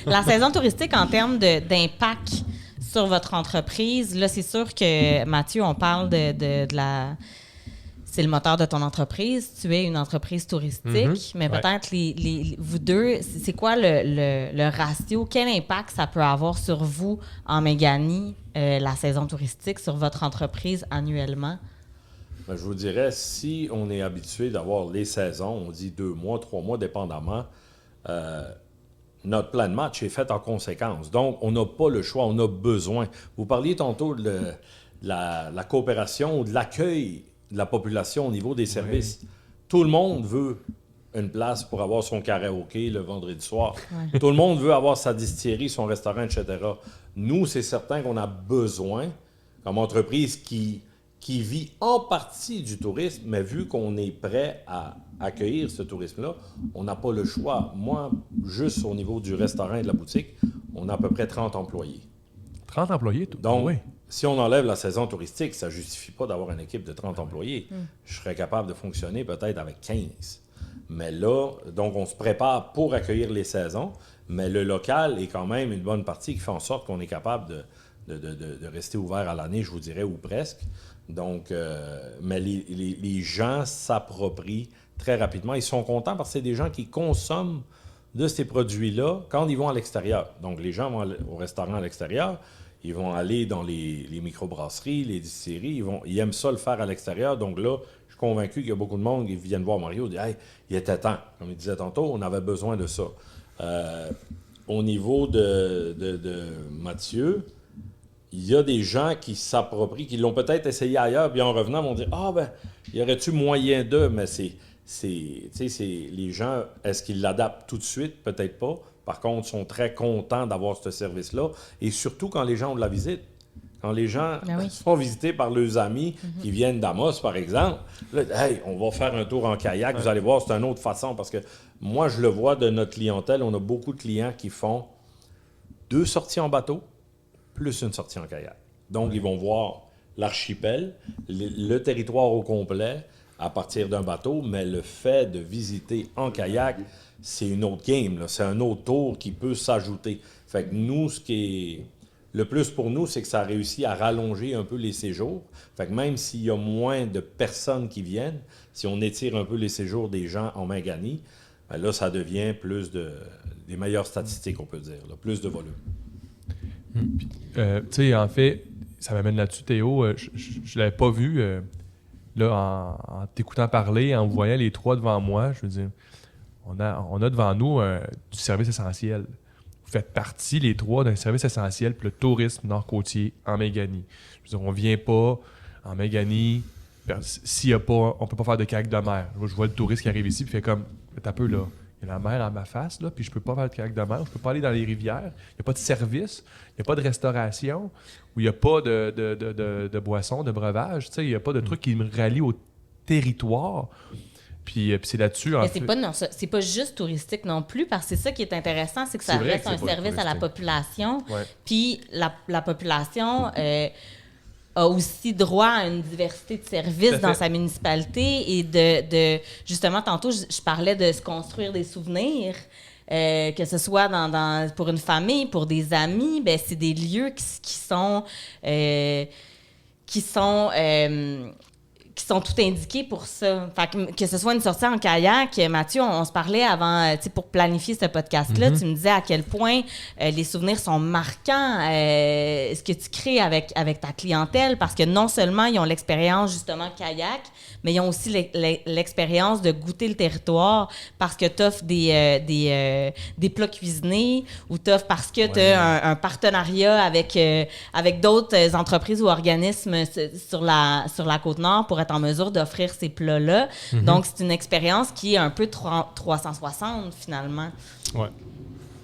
La saison touristique, en termes d'impact sur votre entreprise, là, c'est sûr que, Mathieu, on parle de la... C'est le moteur de ton entreprise. Tu es une entreprise touristique, mais Ouais. peut-être vous deux, c'est quoi le ratio? Quel impact ça peut avoir sur vous en Méganie, la saison touristique, sur votre entreprise annuellement? Ben, je vous dirais, si on est habitué d'avoir les saisons, on dit 2 mois, 3 mois, dépendamment, notre plan de match est fait en conséquence. Donc, on n'a pas le choix, on a besoin. Vous parliez tantôt de la coopération ou de l'accueil de la population au niveau des services. Tout le monde veut une place pour avoir son karaoké le vendredi soir. Ouais. Tout le monde veut avoir sa distillerie, son restaurant, etc. Nous, c'est certain qu'on a besoin, comme entreprise qui vit en partie du tourisme, mais vu qu'on est prêt à accueillir ce tourisme-là, on n'a pas le choix. Moi, juste au niveau du restaurant et de la boutique, on a à peu près 30 employés. 30 employés, tout. Donc, Oui. si on enlève la saison touristique, ça ne justifie pas d'avoir une équipe de 30 employés. Je serais capable de fonctionner peut-être avec 15. Mais là, donc on se prépare pour accueillir les saisons, mais le local est quand même une bonne partie qui fait en sorte qu'on est capable de rester ouvert à l'année, je vous dirais, ou presque. Donc, mais les gens s'approprient très rapidement. Ils sont contents parce que c'est des gens qui consomment de ces produits-là quand ils vont à l'extérieur. Donc, les gens vont au restaurant à l'extérieur, ils vont aller dans les microbrasseries, les distilleries, ils aiment ça le faire à l'extérieur. Donc là, je suis convaincu qu'il y a beaucoup de monde qui viennent voir Mario et disent « Hey, il était temps. » Comme il disait tantôt, on avait besoin de ça. Au niveau de Mathieu, il y a des gens qui s'approprient, qui l'ont peut-être essayé ailleurs, puis en revenant, vont dire « Ah, ben, y aurait-tu moyen de... » Mais les gens, est-ce qu'ils l'adaptent tout de suite? Peut-être pas. Par contre, ils sont très contents d'avoir ce service-là. Et surtout quand les gens ont de la visite. Quand les gens sont visités par leurs amis qui viennent d'Amos, par exemple, là, hey, on va faire un tour en kayak, vous allez voir, c'est une autre façon. Parce que moi, je le vois de notre clientèle, on a beaucoup de clients qui font 2 sorties en bateau, plus une sortie en kayak. Donc, ils vont voir l'archipel, le territoire au complet, à partir d'un bateau, mais le fait de visiter en kayak, c'est une autre game, là. C'est un autre tour qui peut s'ajouter. Fait que nous, ce qui est le plus pour nous, c'est que ça a réussi à rallonger un peu les séjours. Fait que même s'il y a moins de personnes qui viennent, si on étire un peu les séjours des gens en Mangani, ben là, ça devient des meilleures statistiques, on peut dire, là, plus de volume. Tu sais, en fait, ça m'amène là-dessus, Théo. Je l'avais pas vu là, en t'écoutant parler, en voyant les trois devant moi. Je veux dire, on a devant nous du service essentiel. Vous faites partie, les trois, d'un service essentiel pour le tourisme nord-côtier en Mangani. Je veux dire, on vient pas en Mangani, s'il y a pas, on peut pas faire de kayak de mer. Je vois le touriste qui arrive ici et fait comme, t'as peu là. Il y a la mer à ma face, là, puis je peux pas faire de kayak de mer, je peux pas aller dans les rivières, il n'y a pas de service, il n'y a pas de restauration, où il n'y a pas de boissons, de breuvages, il n'y a pas de truc qui me rallie au territoire. Puis c'est là-dessus, en fait. C'est pas juste touristique non plus, parce que c'est ça qui est intéressant, c'est que ça reste un service à la population. Ouais. Puis la population a aussi droit à une diversité de services dans sa municipalité et justement, tantôt, je parlais de se construire des souvenirs. Que ce soit pour une famille, pour des amis, ben c'est des lieux qui sont tout indiqués pour ça. Fait que ce soit une sortie en kayak, Mathieu, on se parlait avant, pour planifier ce podcast-là, tu me disais à quel point les souvenirs sont marquants, ce que tu crées avec ta clientèle, parce que non seulement ils ont l'expérience justement kayak, mais ils ont aussi l'expérience de goûter le territoire parce que tu offres des plats cuisinés ou tu offres parce que tu as un partenariat avec d'autres entreprises ou organismes sur la Côte-Nord pour être en mesure d'offrir ces plats-là. Donc, c'est une expérience qui est un peu 360 finalement. Ouais.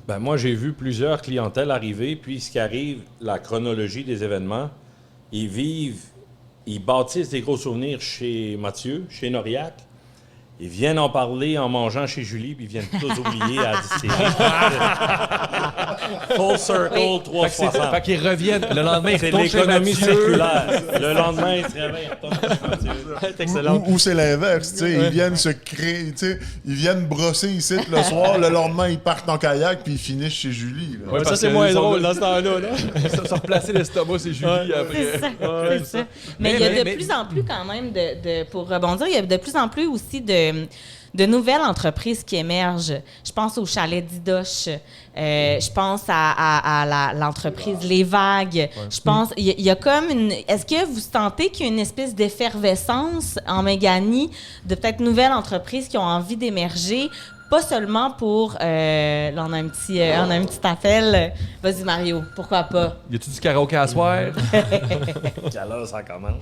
Ben, moi, j'ai vu plusieurs clientèles arriver, puis ce qui arrive, la chronologie des événements, ils bâtissent des gros souvenirs chez Mathieu, chez Noriac. Ils viennent en parler en mangeant chez Julie, puis ils viennent tous oublier à distiller. Full circle, 360. Fait qu'ils reviennent. Le lendemain, ils C'est retournent chez l'économie Mathieu. circulaire. Le lendemain, ils se réveillent, ils retournent chez Mathieu. C'est excellent. Ou c'est l'inverse, tu sais, ils viennent se créer, tu sais, ils viennent brosser ici le soir, le lendemain ils partent en kayak puis ils finissent chez Julie. Là. Ouais, Ça, parce c'est que moins ils sont drôle là. dans ce temps-là. Là. Se replacer l'estomac, c'est Julie après. C'est ça, c'est ça. Mais il y a de plus en plus quand même, pour rebondir, il y a de plus en plus aussi de nouvelles entreprises qui émergent. Je pense au chalet d'Idoche. Je pense à l'entreprise Les Vagues. Je pense... Il y a comme une... Est-ce que vous sentez qu'il y a une espèce d'effervescence en Mangani de peut-être nouvelles entreprises qui ont envie d'émerger, pas seulement pour... là, on a un petit appel. Vas-y, Mario, pourquoi pas? Y a-tu du karaoké à soir? À l'heure, ça commence.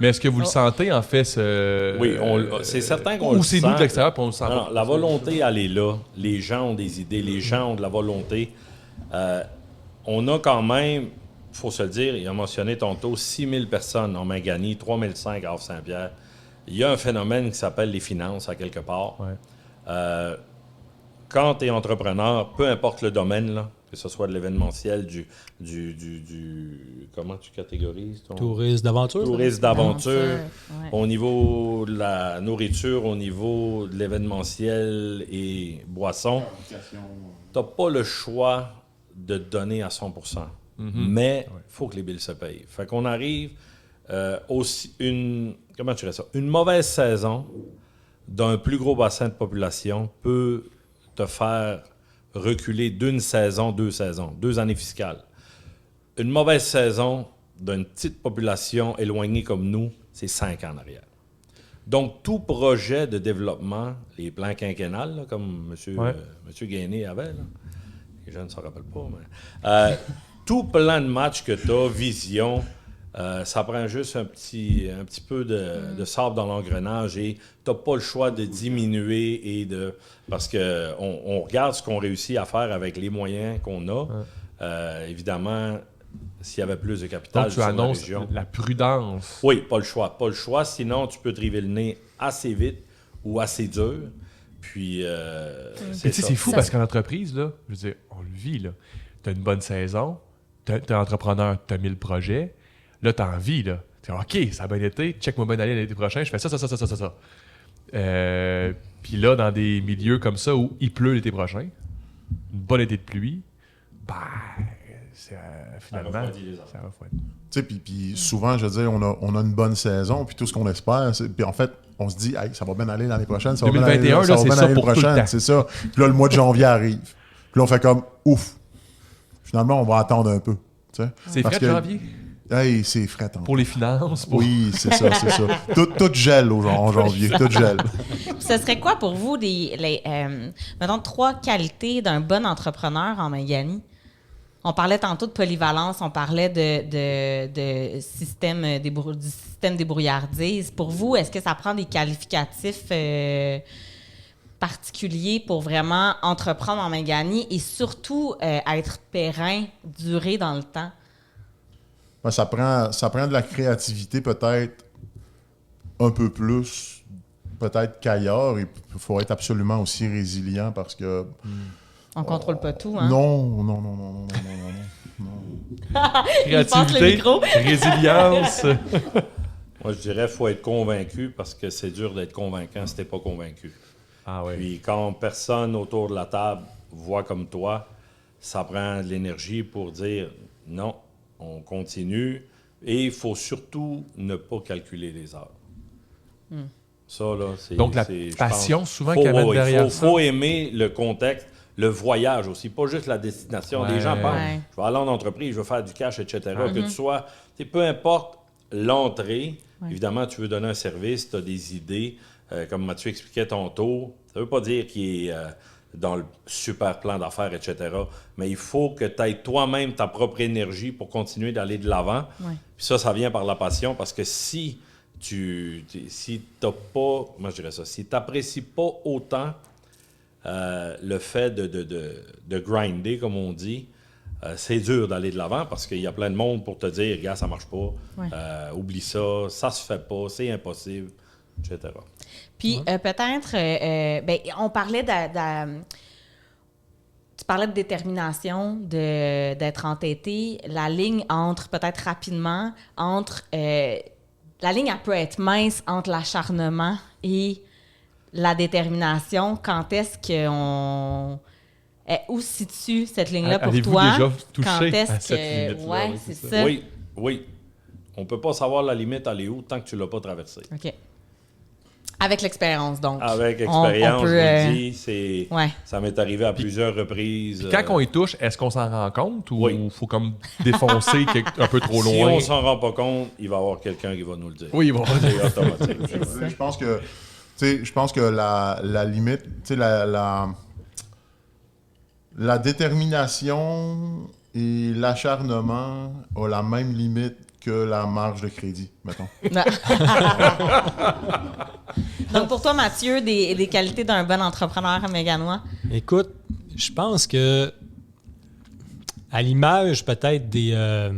Mais est-ce que vous le sentez, en fait, Oui, c'est certain qu'on le ou c'est sent. nous de l'extérieur, puis on le sent Non, pas? la volonté, elle est là. Les gens ont des idées, les gens ont de la volonté. On a quand même, il faut se le dire, il a mentionné tantôt, 6 000 personnes en Mangani, 3 500 à Havre-Saint-Pierre. Il y a un phénomène qui s'appelle les finances, à quelque part. Ouais. Quand tu es entrepreneur, peu importe le domaine, là, que ce soit de l'événementiel, du comment tu catégorises ton... Tourisme d'aventure. Tourisme d'aventure, Ouais. au niveau de la nourriture, au niveau de l'événementiel et boissons, tu n'as pas le choix de te donner à 100%. Mais il faut que les billes se payent. Fait qu'on arrive aussi comment tu dirais ça? Une mauvaise saison d'un plus gros bassin de population peut te faire reculer d'une saison, 2 années fiscales. Une mauvaise saison d'une petite population éloignée comme nous, c'est 5 ans en arrière. Donc, tout projet de développement, les plans quinquennales, là, comme M. Gainé avait, là, les jeunes ne s'en rappellent pas, mais tout plan de match que tu as, vision, ça prend juste un petit peu de sable dans l'engrenage et tu n'as pas le choix de diminuer parce qu'on regarde ce qu'on réussit à faire avec les moyens qu'on a. Évidemment, s'il y avait plus de capital Donc, tu sur la annonces région. la prudence. Oui, pas le choix. Sinon, tu peux te river le nez assez vite ou assez dur. Puis, C'est fou parce qu'en entreprise, là, je veux dire, on le vit, là. Tu as une bonne saison, tu es entrepreneur, tu as 1000 projets. Là, tu as envie, là. OK, ça a bien été, check-moi bien aller l'été prochain, je fais ça. Puis là, dans des milieux comme ça où il pleut l'été prochain, une bonne été de pluie, finalement, ça refroidit. Tu sais, puis souvent, je veux dire, on a une bonne saison, puis tout ce qu'on espère, puis en fait, on se dit, hey, ça va bien aller l'année prochaine, ça va bien 2021, aller, là, va c'est bien ça aller pour tout le temps. c'est ça. Puis là, le mois de janvier arrive. Puis là, on fait comme, ouf. Finalement, on va attendre un peu. Tu sais. C'est Parce frais que- janvier? Hey, c'est frais. Pour les finances? Oui, c'est ça. Tout gèle en janvier, tout gèle. Ce serait quoi pour vous, mettons, 3 qualités d'un bon entrepreneur en Magalie? On parlait tantôt de polyvalence, on parlait de système du système débrouillardise. Pour vous, est-ce que ça prend des qualificatifs particuliers pour vraiment entreprendre en Magalie et surtout être périn, durer dans le temps? Ben, ça prend de la créativité peut-être un peu plus, peut-être qu'ailleurs. Il faut être absolument aussi résilient parce que... On contrôle pas tout, hein? Non. Il passe le micro. Résilience. Moi, je dirais qu'il faut être convaincu parce que c'est dur d'être convaincant si tu n'es pas convaincu. Ah oui. Puis quand personne autour de la table voit comme toi, ça prend de l'énergie pour dire non, on continue. Et il faut surtout ne pas calculer les heures. Ça, là, c'est... Donc, la je passion, pense, souvent, qu'il y a derrière ça. Il faut aimer le contexte, le voyage aussi, pas juste la destination. Ouais. Les gens pensent, Ouais. je vais aller en entreprise, je vais faire du cash, etc. Que tu sois... Peu importe l'entrée, évidemment, tu veux donner un service, tu as des idées. Comme Mathieu expliquait tantôt, ça ne veut pas dire qu'il est dans le super plan d'affaires, etc. Mais il faut que tu aies toi-même ta propre énergie pour continuer d'aller de l'avant. Ouais. Puis ça vient par la passion parce que si t'as pas, moi je dirais ça, si tu n'apprécies pas autant le fait de grinder, comme on dit, c'est dur d'aller de l'avant parce qu'il y a plein de monde pour te dire, regarde, ça marche pas, Ouais. oublie ça se fait pas, c'est impossible, etc. Puis peut-être, on parlait tu parlais de détermination, d'être entêté. La ligne entre, peut-être rapidement, la ligne, elle peut être mince entre l'acharnement et la détermination. Quand est-ce qu'on... où se situe cette ligne-là pour Avez-vous toi? déjà touché Quand est-ce à cette que... limite-là? Ouais, Oui, c'est c'est ça. Oui. On peut pas savoir la limite, elle est où, tant que tu l'as pas traversée. OK. Avec l'expérience, donc. Avec expérience, on peut, je vous le dis, ouais. ça m'est arrivé à plusieurs reprises. Quand on y touche, est-ce qu'on s'en rend compte ou Oui. faut comme défoncer un peu trop Si loin? on s'en rend pas compte, il va y avoir quelqu'un qui va nous le dire. Oui, bon. C'est automatique. Je pense que, tu sais, la limite, tu sais, la détermination et l'acharnement ont la même limite que la marge de crédit, mettons. Non. Donc, pour toi, Mathieu, des qualités d'un bon entrepreneur méganois? Écoute, je pense que à l'image peut-être des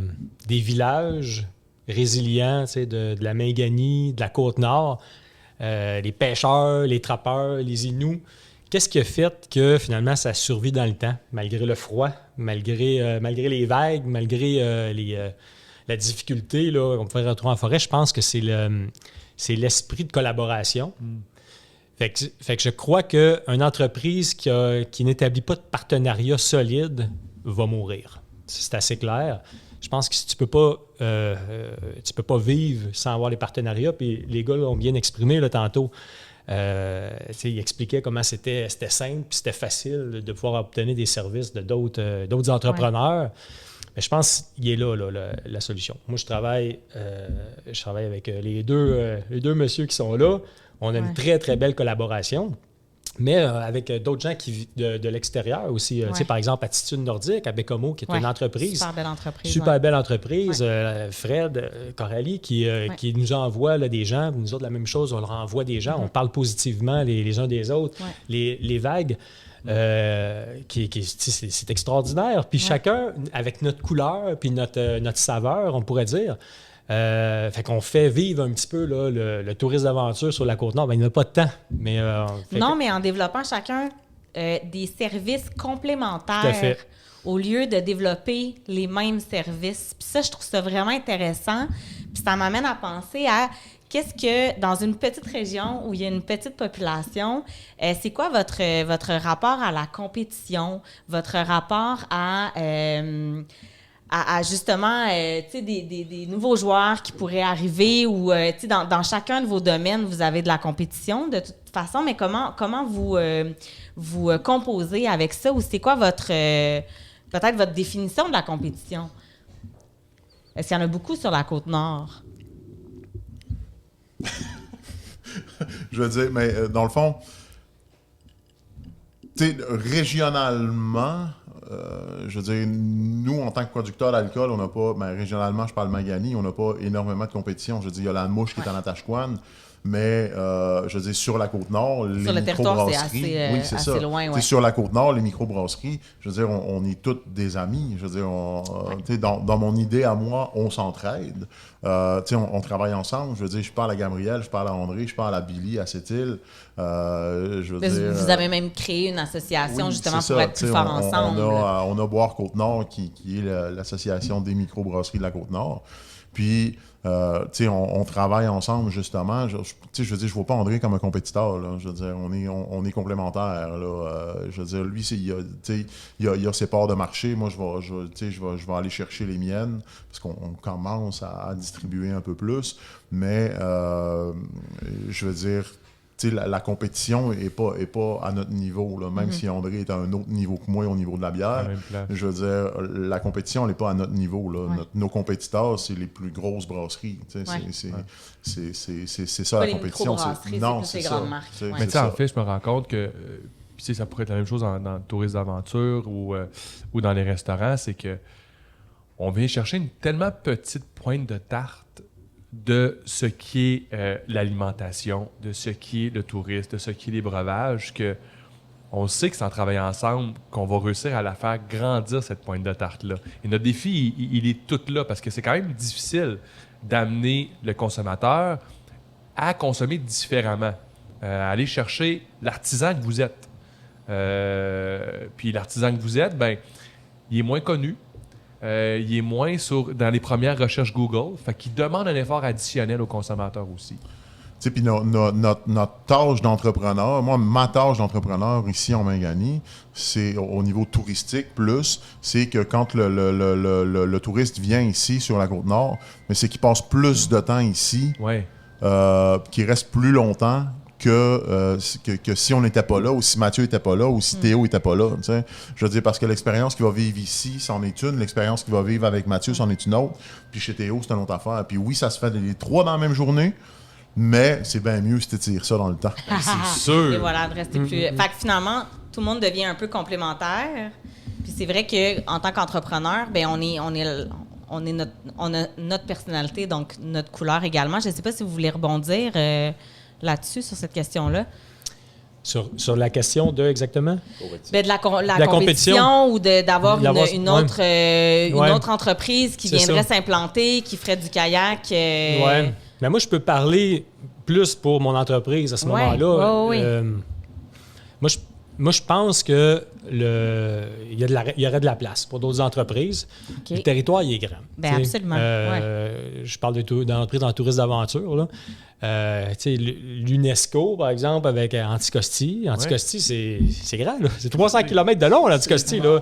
villages résilients, tu sais, de la Méganie, de la Côte-Nord, les pêcheurs, les trappeurs, les Inuits, qu'est-ce qui a fait que finalement ça survit dans le temps, malgré le froid, malgré les vagues, malgré la difficulté là, qu'on peut retrouver en forêt? Je pense que c'est l'esprit de collaboration. Fait que je crois qu'une entreprise qui n'établit pas de partenariat solide va mourir. C'est assez clair. Je pense que si tu peux pas vivre sans avoir les partenariats, puis les gars l'ont bien exprimé là, tantôt. Ils expliquaient comment c'était simple puis c'était facile de pouvoir obtenir des services de d'autres entrepreneurs. Mais je pense qu'il est là, la solution. Moi, je travaille avec les deux messieurs qui sont là. On a une très, très belle collaboration. Mais avec d'autres gens de l'extérieur aussi. Tu sais, par exemple, Attitude Nordique, à Bécomo, qui est une entreprise. Super belle entreprise. Super belle entreprise. Fred, Coralie, qui nous envoie là, des gens. Nous autres, la même chose, on leur envoie des gens. On parle positivement les uns des autres. Les vagues, c'est extraordinaire. Puis chacun, avec notre couleur puis notre saveur, on pourrait dire. Fait qu'on fait vivre un petit peu là, le tourisme d'aventure sur la Côte-Nord. Ben, il n'y en a pas de temps. Mais, mais en développant chacun des services complémentaires Tout à fait. au lieu de développer les mêmes services. Puis ça, je trouve ça vraiment intéressant. Puis ça m'amène à penser à qu'est-ce que, dans une petite région où il y a une petite population, c'est quoi votre rapport à la compétition, votre rapport à justement, tu sais, des nouveaux joueurs qui pourraient arriver ou, tu sais, dans chacun de vos domaines, vous avez de la compétition de toute façon, mais comment vous composez avec ça ou c'est quoi peut-être votre définition de la compétition? Est-ce qu'il y en a beaucoup sur la Côte-Nord? Je veux dire, mais dans le fond, tu sais, régionalement, je veux dire, nous, en tant que producteurs d'alcool, on n'a pas, ben, régionalement, je parle Magani, on n'a pas énormément de compétition. Je veux dire, il y a la mouche qui est en Natashquan, mais je veux dire, sur la Côte-Nord, les sur le territoire, c'est microbrasseries, assez, oui, c'est assez ça. loin. Tu sais, Ouais. sur la Côte-Nord, les microbrasseries, je veux dire, on est tous des amis. Je veux dire, tu sais, dans mon idée à moi, on s'entraide. Tu sais, on travaille ensemble. Je veux dire, je parle à Gabriel, je parle à André, je parle à Billy, à Sept-Îles. Je veux Mais dire, vous avez même créé une association oui, justement c'est pour ça. être plus Tu sais, fort ensemble. On a Boire Côte-Nord, qui est l'association des microbrasseries de la Côte-Nord. Puis, tu sais, on travaille ensemble, justement. Tu sais, je veux dire, je ne vois pas André comme un compétiteur, là. Je veux dire, on est complémentaires, là. Je veux dire, lui, il a ses parts de marché. Moi, je vais aller chercher les miennes, parce qu'on commence à distribuer un peu plus. Mais, je veux dire, tu sais, la compétition est pas à notre niveau, là. Même si André est à un autre niveau que moi au niveau de la bière. Je veux dire, la compétition, elle n'est pas à notre niveau, là. Ouais. Nos compétiteurs, c'est les plus grosses brasseries. Tu sais, Ouais. c'est ça, Pas la les compétition. microbrasseries, Non, c'est plus c'est les grandes ça. marques. C'est- Ouais. Mais c'est tu sais, en ça. fait, je me rends compte que puis, tu sais, ça pourrait être la même chose dans le tourisme d'aventure ou dans les restaurants, c'est que on vient chercher une tellement petite pointe de tarte de ce qui est l'alimentation, de ce qui est le tourisme, de ce qui est les breuvages, que on sait que c'est en travaillant ensemble qu'on va réussir à la faire grandir, cette pointe de tarte-là. Et notre défi, il est tout là, parce que c'est quand même difficile d'amener le consommateur à consommer différemment, à aller chercher l'artisan que vous êtes. Puis l'artisan que vous êtes, ben, il est moins connu, il est moins dans les premières recherches Google, fait qu'il demande un effort additionnel aux consommateurs aussi. Tu sais, puis notre tâche d'entrepreneur, moi, ma tâche d'entrepreneur ici en Mangani, c'est au niveau touristique plus, c'est que quand le touriste vient ici sur la Côte-Nord, mais c'est qu'il passe plus de temps ici, Ouais. qu'il reste plus longtemps que si on n'était pas là, ou si Mathieu n'était pas là, ou si Théo n'était pas là. Tu sais. Je veux dire, parce que l'expérience qu'il va vivre ici, c'en est une. L'expérience qu'il va vivre avec Mathieu, c'en est une autre. Puis chez Théo, c'est une autre affaire. Puis oui, ça se fait les trois dans la même journée, mais c'est bien mieux si tu tires ça dans le temps. C'est sûr. Et voilà, de rester plus. Fait que finalement, tout le monde devient un peu complémentaire. Puis c'est vrai qu'en tant qu'entrepreneur, ben on a notre personnalité, donc notre couleur également. Je ne sais pas si vous voulez rebondir là-dessus, sur cette question-là. Sur la question de exactement? Ben, de la compétition ou d'avoir une autre entreprise qui C'est viendrait ça. s'implanter, qui ferait du kayak. Ouais. Mais moi, je peux parler plus pour mon entreprise à ce Ouais, moment-là. ouais. Moi, je pense que il y aurait de la place pour d'autres entreprises. OK. Le territoire, il est grand. Ben, Tu sais, absolument, Je parle d'entreprise dans le tourisme d'aventure, là. Tu sais, l'UNESCO, par exemple, avec Anticosti. Anticosti, c'est grand, là. C'est 300 km de long, l'Anticosti, là.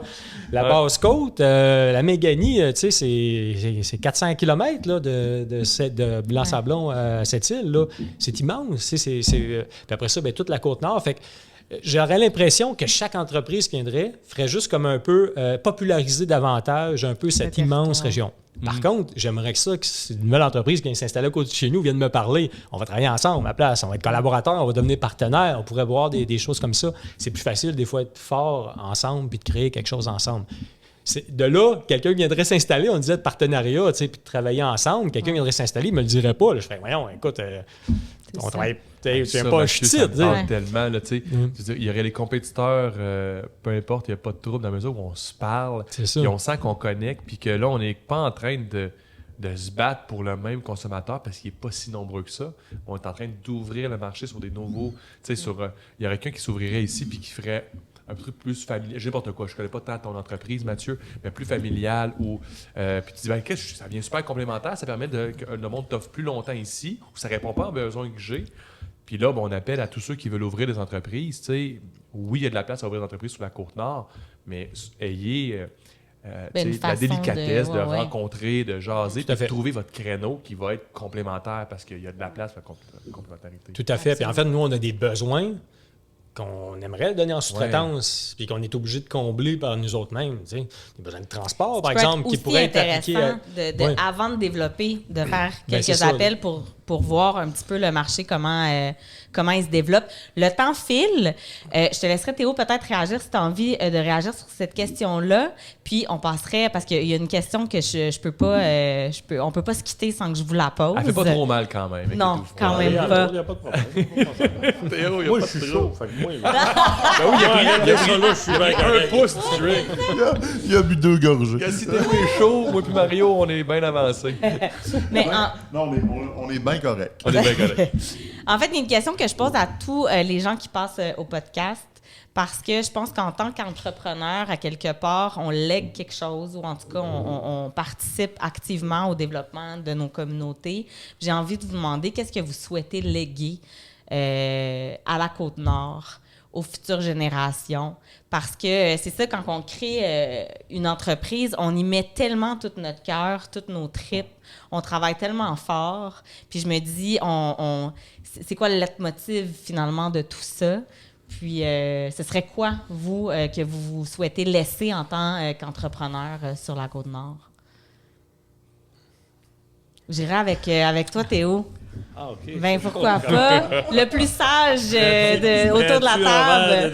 La Basse-Côte, la Méganie, tu sais, c'est 400 km là, de Blanc-Sablon à Sept-Îles, là. C'est immense. Puis après ça, ben, toute la Côte-Nord. Fait que j'aurais l'impression que chaque entreprise qui viendrait ferait juste comme un peu populariser davantage un peu cette immense région. Par contre, j'aimerais que une nouvelle entreprise qui vient s'installer à côté de chez nous vienne me parler. On va travailler ensemble à la place, on va être collaborateurs, on va devenir partenaires, on pourrait voir des choses comme ça. C'est plus facile des fois d'être fort ensemble puis de créer quelque chose ensemble. De là, quelqu'un viendrait s'installer, on disait de partenariat, tu sais, puis de travailler ensemble. Quelqu'un viendrait s'installer, il me le dirait pas. Là, je fais, voyons, écoute, on travaille, tu n'aimes pas un Mathieu, ch'tit. ça me parle Ouais. tellement, là, tu sais. Je veux dire, il y aurait les compétiteurs, peu importe, il n'y a pas de trouble dans la mesure où on se parle, C'est ça. puis on sent qu'on connecte, puis que là, on n'est pas en train de se battre pour le même consommateur parce qu'il n'est pas si nombreux que ça. On est en train d'ouvrir le marché sur des nouveaux... Tu sais, il y aurait quelqu'un qui s'ouvrirait ici puis qui ferait un truc plus familial, n'importe quoi, je connais pas tant ton entreprise, Mathieu, mais plus familial, ou puis tu dis, ben, ça vient super complémentaire, ça permet que le monde t'offre plus longtemps ici, ou ça répond pas aux besoins que j'ai. Puis là, on appelle à tous ceux qui veulent ouvrir des entreprises. T'sais, oui, il y a de la place à ouvrir des entreprises sur la Côte-Nord, mais ayez la délicatesse de rencontrer, de jaser, de trouver votre créneau qui va être complémentaire parce qu'il y a de la place pour la complémentarité. Tout à fait. Puis en fait, nous, on a des besoins qu'on aimerait donner en sous-traitance, puis qu'on est obligé de combler par nous autres mêmes. Des besoins de transport, par exemple, qui pourraient être appliqués. Avant de développer, de faire quelques appels pour voir un petit peu le marché, comment il se développe. Le temps file. Je te laisserai, Théo, peut-être réagir si tu as envie de réagir sur cette question-là. Puis on passerait, parce qu'il y a une question que je peux pas, on peut pas se quitter sans que je vous la pose. Elle fait pas trop mal quand même. Non, quand même pas. Il n'y a pas de problème. Théo, Moi, je suis chaud. Fait que moi, il a pris un pouce de drink. Il a bu 2 gorgées. Si Théo est chaud, moi puis Mario, on est bien avancés. Mais Non, on est bien correct. On est bien correct. En fait, il y a une question que je pose à tous les gens qui passent au podcast parce que je pense qu'en tant qu'entrepreneur, à quelque part, on lègue quelque chose ou en tout cas, on participe activement au développement de nos communautés. J'ai envie de vous demander qu'est-ce que vous souhaitez léguer à la Côte-Nord, aux futures générations. Parce que c'est ça, quand on crée une entreprise, on y met tellement tout notre cœur, toutes nos tripes, on travaille tellement fort. Puis je me dis, c'est quoi le leitmotiv finalement de tout ça? Puis ce serait quoi, vous, que vous souhaitez laisser en tant qu'entrepreneur sur la Côte-Nord? J'irai avec toi, Théo. Ah, OK. Ben pourquoi pas? Le plus sage autour de la table.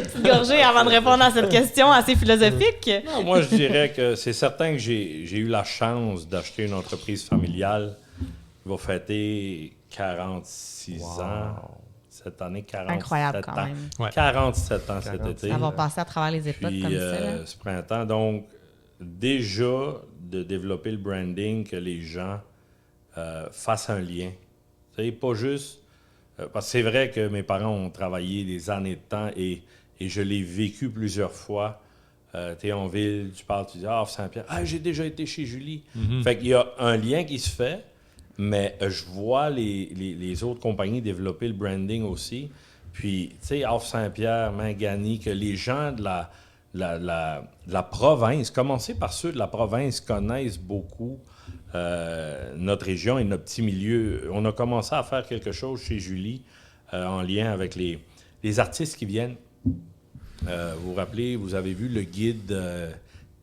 Petite gorgée avant de répondre à cette question assez philosophique. Non, moi, je dirais que c'est certain que j'ai eu la chance d'acheter une entreprise familiale qui va fêter 46 ans. Cette année, 47 Incroyable, ans. Quand même. Ouais. 47 ans cet été. Ça va passer à travers les époques Puis, comme ça. Là. ce printemps, donc, déjà de développer le branding, que les gens fassent un lien. C'est pas juste... parce que c'est vrai que mes parents ont travaillé des années de temps et je l'ai vécu plusieurs fois. Tu es en ville, tu parles, tu dis « Ah, Saint-Pierre, j'ai déjà été chez Julie. Fait qu'il y a un lien qui se fait, mais je vois les autres compagnies développer le branding aussi. Puis, tu sais, Havre Saint-Pierre, Mangani, que les gens de la province, commencer par ceux de la province, connaissent beaucoup notre région et notre petit milieu. On a commencé à faire quelque chose chez Julie en lien avec les artistes qui viennent. Vous vous rappelez, vous avez vu le guide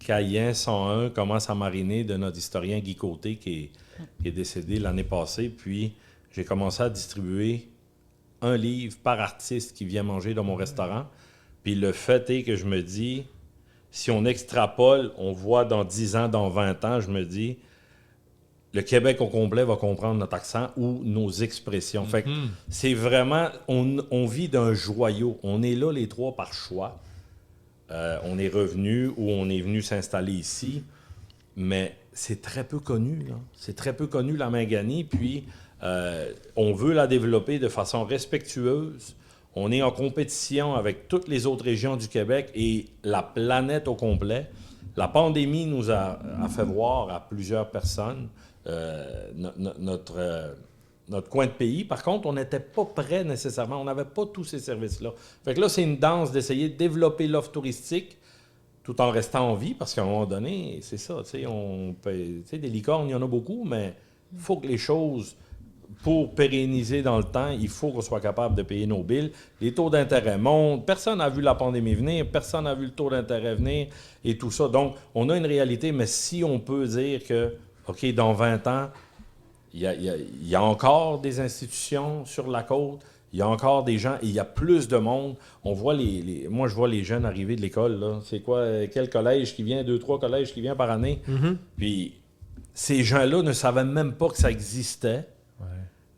Cayen 101, Commence à mariner, de notre historien Guy Côté qui est décédé l'année passée. Puis j'ai commencé à distribuer un livre par artiste qui vient manger dans mon restaurant. Puis le fait est que je me dis, si on extrapole, on voit dans 10 ans, dans 20 ans, je me dis, le Québec au complet va comprendre notre accent ou nos expressions. Fait que c'est vraiment, on vit d'un joyau. On est là les trois par choix. On est revenu ou on est venu s'installer ici, mais c'est très peu connu. Là. C'est très peu connu, la Mangani, puis on veut la développer de façon respectueuse. On est en compétition avec toutes les autres régions du Québec et la planète au complet. La pandémie nous a fait voir à plusieurs personnes notre coin de pays. Par contre, on n'était pas prêt nécessairement. On n'avait pas tous ces services-là. Fait que là, c'est une danse d'essayer de développer l'offre touristique tout en restant en vie, parce qu'à un moment donné, c'est ça, tu sais, des licornes, il y en a beaucoup, mais il faut que les choses, pour pérenniser dans le temps, il faut qu'on soit capable de payer nos billes. Les taux d'intérêt montent, personne n'a vu la pandémie venir, personne n'a vu le taux d'intérêt venir et tout ça. Donc, on a une réalité, mais si on peut dire que, OK, dans 20 ans, il y a encore des institutions sur la côte, il y a encore des gens, et il y a plus de monde. On voit moi, je vois les jeunes arriver de l'école, là. C'est quoi, quel collège qui vient, 2-3 collèges qui viennent par année. Puis, ces gens-là ne savaient même pas que ça existait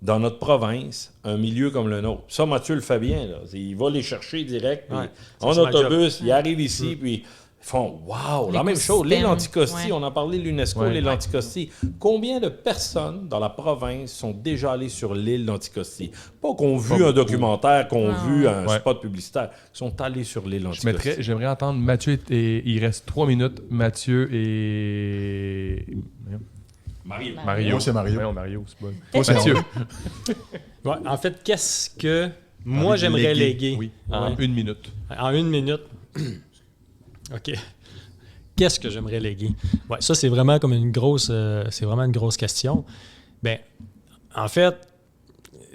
dans notre province, un milieu comme le nôtre. Ça, Mathieu le fait bien, là. Il va les chercher direct, puis en autobus, il arrive ici, puis font « Wow! » La même L'écosystème, chose, l'île Anticosti, ouais. on a parlé de l'UNESCO, Ouais. l'île Anticosti. Combien de personnes dans la province sont déjà allées sur l'île d'Anticosti? Pas qu'on vu un documentaire, qu'on vu un Ouais. spot publicitaire, sont allés sur l'île d'Anticosti. J'aimerais entendre Mathieu et il reste 3 minutes. Mathieu et. Mario. Moi, c'est Mario. Voyons, Mario, c'est bon. Moi, c'est Mathieu. Ouais, en fait, qu'est-ce que moi j'aimerais léguer? Oui, en Ouais. 1 minute. En 1 minute. OK. Qu'est-ce que j'aimerais léguer? Ouais, ça, c'est vraiment comme une grosse, question. Ben, en fait,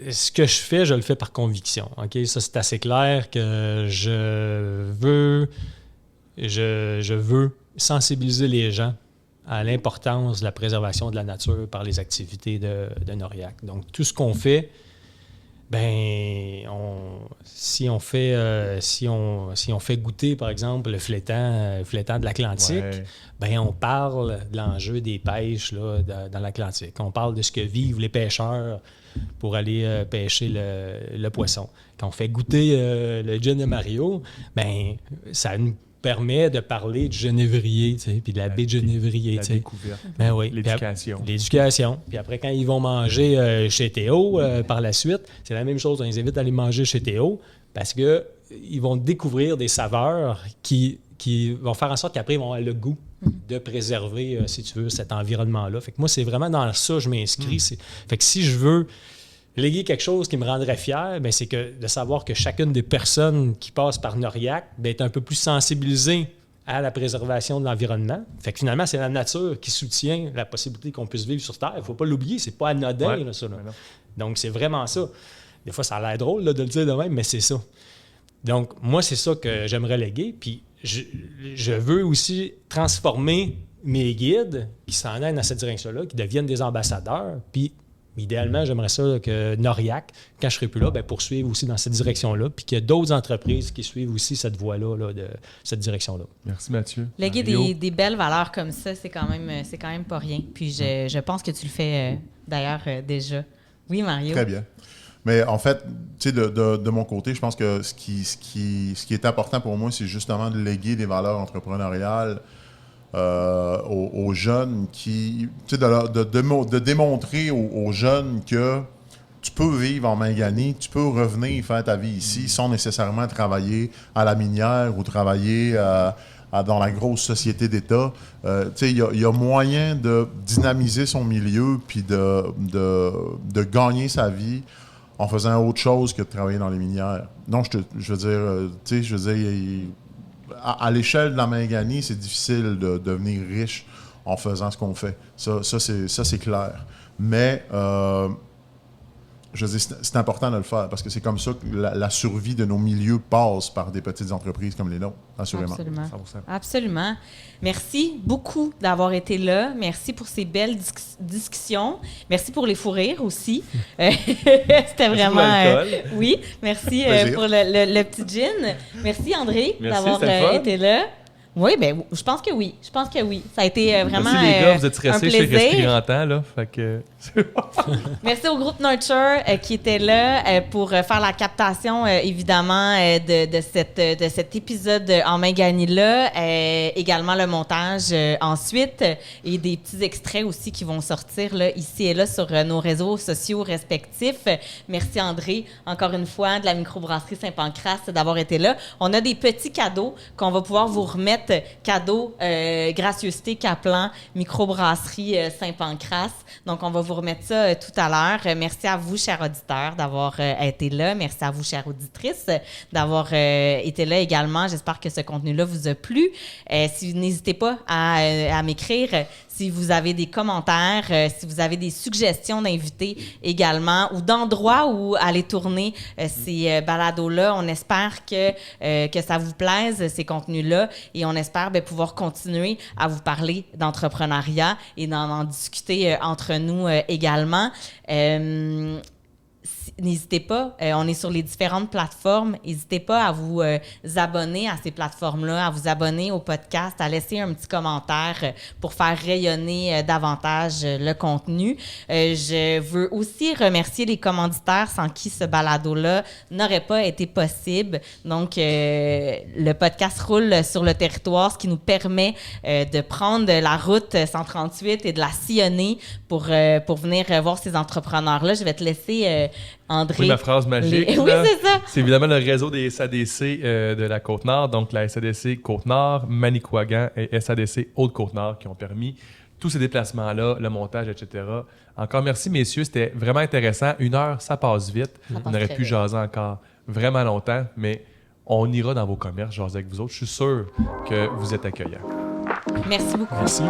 ce que je fais, je le fais par conviction. OK? Ça, c'est assez clair que je veux sensibiliser les gens à l'importance de la préservation de la nature par les activités de Noriac. Donc, tout ce qu'on fait, ben, si on fait goûter, par exemple, le flétan de l'Atlantique, Ouais. ben, on parle de l'enjeu des pêches là, dans l'Atlantique. On parle de ce que vivent les pêcheurs pour aller pêcher le poisson. Quand on fait goûter le gin de Mario, ben, ça nous permet de parler du genévrier, tu sais, puis de la baie de genévrier. La tu sais. découverte. Ben oui. L'éducation. L'éducation. Puis après, quand ils vont manger chez Théo par la suite, c'est la même chose. On les invite à aller manger chez Théo parce qu'ils vont découvrir des saveurs qui vont faire en sorte qu'après, ils vont avoir le goût de préserver, si tu veux, cet environnement-là. Fait que moi, c'est vraiment dans ça que je m'inscris. Fait que si je veux léguer quelque chose qui me rendrait fier, ben c'est que de savoir que chacune des personnes qui passent par Noriac ben, est un peu plus sensibilisée à la préservation de l'environnement. Fait que finalement, c'est la nature qui soutient la possibilité qu'on puisse vivre sur Terre. Il ne faut pas l'oublier, c'est pas anodin, Ouais. là, ça. Là. Ouais, non. Donc, c'est vraiment ça. Des fois, ça a l'air drôle là, de le dire de même, mais c'est ça. Donc, moi, c'est ça que j'aimerais léguer. Puis, je veux aussi transformer mes guides qui s'en aillent dans cette direction-là, qui deviennent des ambassadeurs. Puis, idéalement, j'aimerais ça que Noriac, quand je ne serai plus là, ben, poursuive aussi dans cette direction-là, puis qu'il y a d'autres entreprises qui suivent aussi cette voie-là, là, de cette direction-là. Merci, Mathieu. Léguer Mario. des belles valeurs comme ça, c'est quand même pas rien. Puis je pense que tu le fais d'ailleurs déjà. Oui, Mario. Très bien. Mais en fait, tu sais, de mon côté, je pense que ce qui est important pour moi, c'est justement de léguer des valeurs entrepreneuriales aux jeunes qui, tu sais, de démontrer aux jeunes que tu peux vivre en Mingani, tu peux revenir faire ta vie ici sans nécessairement travailler à la minière ou travailler dans la grosse société d'État. Tu sais, il y a moyen de dynamiser son milieu puis de gagner sa vie en faisant autre chose que de travailler dans les minières. Donc, je veux dire, tu sais, je veux dire, à l'échelle de la Mingani, c'est difficile de devenir riche en faisant ce qu'on fait. Ça c'est clair. Mais, je veux dire, c'est important de le faire parce que c'est comme ça que la survie de nos milieux passe par des petites entreprises comme les nôtres, assurément. Absolument. 100%. Absolument. Merci beaucoup d'avoir été là. Merci pour ces belles discussions. Merci pour les fous rires aussi. C'était vraiment... l'alcool. oui, merci Plaisir. pour le petit gin. Merci, André, Merci, d'avoir c'était le fun. été là. Oui, ben, je pense que oui. Je pense que oui. Ça a été vraiment Merci les gars, vous êtes un stressés chez plaisir. Respire en temps, là. Fait que... Merci au groupe Nurture qui était là pour faire la captation, évidemment, de cet épisode en Mingani-là. Également le montage ensuite et des petits extraits aussi qui vont sortir là, ici et là sur nos réseaux sociaux respectifs. Merci André, encore une fois, de la microbrasserie Saint-Pancras d'avoir été là. On a des petits cadeaux qu'on va pouvoir vous remettre. Cadeau, gracieuseté Kaplan, microbrasserie Saint-Pancras. Donc, on va vous remettre ça tout à l'heure. Merci à vous, chers auditeurs, d'avoir été là. Merci à vous, chères auditrices, d'avoir été là également. J'espère que ce contenu-là vous a plu. N'hésitez pas à m'écrire si vous avez des commentaires, si vous avez des suggestions d'invités également ou d'endroits où aller tourner ces balados-là. On espère que ça vous plaise, ces contenus-là, et on espère pouvoir continuer à vous parler d'entrepreneuriat et d'en discuter entre nous également. n'hésitez pas, on est sur les différentes plateformes. N'hésitez pas à vous abonner à ces plateformes-là, à vous abonner au podcast, à laisser un petit commentaire pour faire rayonner davantage le contenu. Je veux aussi remercier les commanditaires sans qui ce balado-là n'aurait pas été possible. Donc, le podcast roule sur le territoire, ce qui nous permet de prendre la route 138 et de la sillonner pour venir voir ces entrepreneurs-là. Je vais te laisser... André. Oui, ma phrase magique. Oui, c'est ça. C'est évidemment le réseau des SADC de la Côte-Nord, donc la SADC Côte-Nord, Manicouagan et SADC Haute-Côte-Nord qui ont permis tous ces déplacements-là, le montage, etc. Encore merci, messieurs. C'était vraiment intéressant. 1 heure, ça passe vite. On aurait pu jaser encore vraiment longtemps, mais on ira dans vos commerces, jaser avec vous autres. Je suis sûr que vous êtes accueillants. Merci beaucoup. Merci.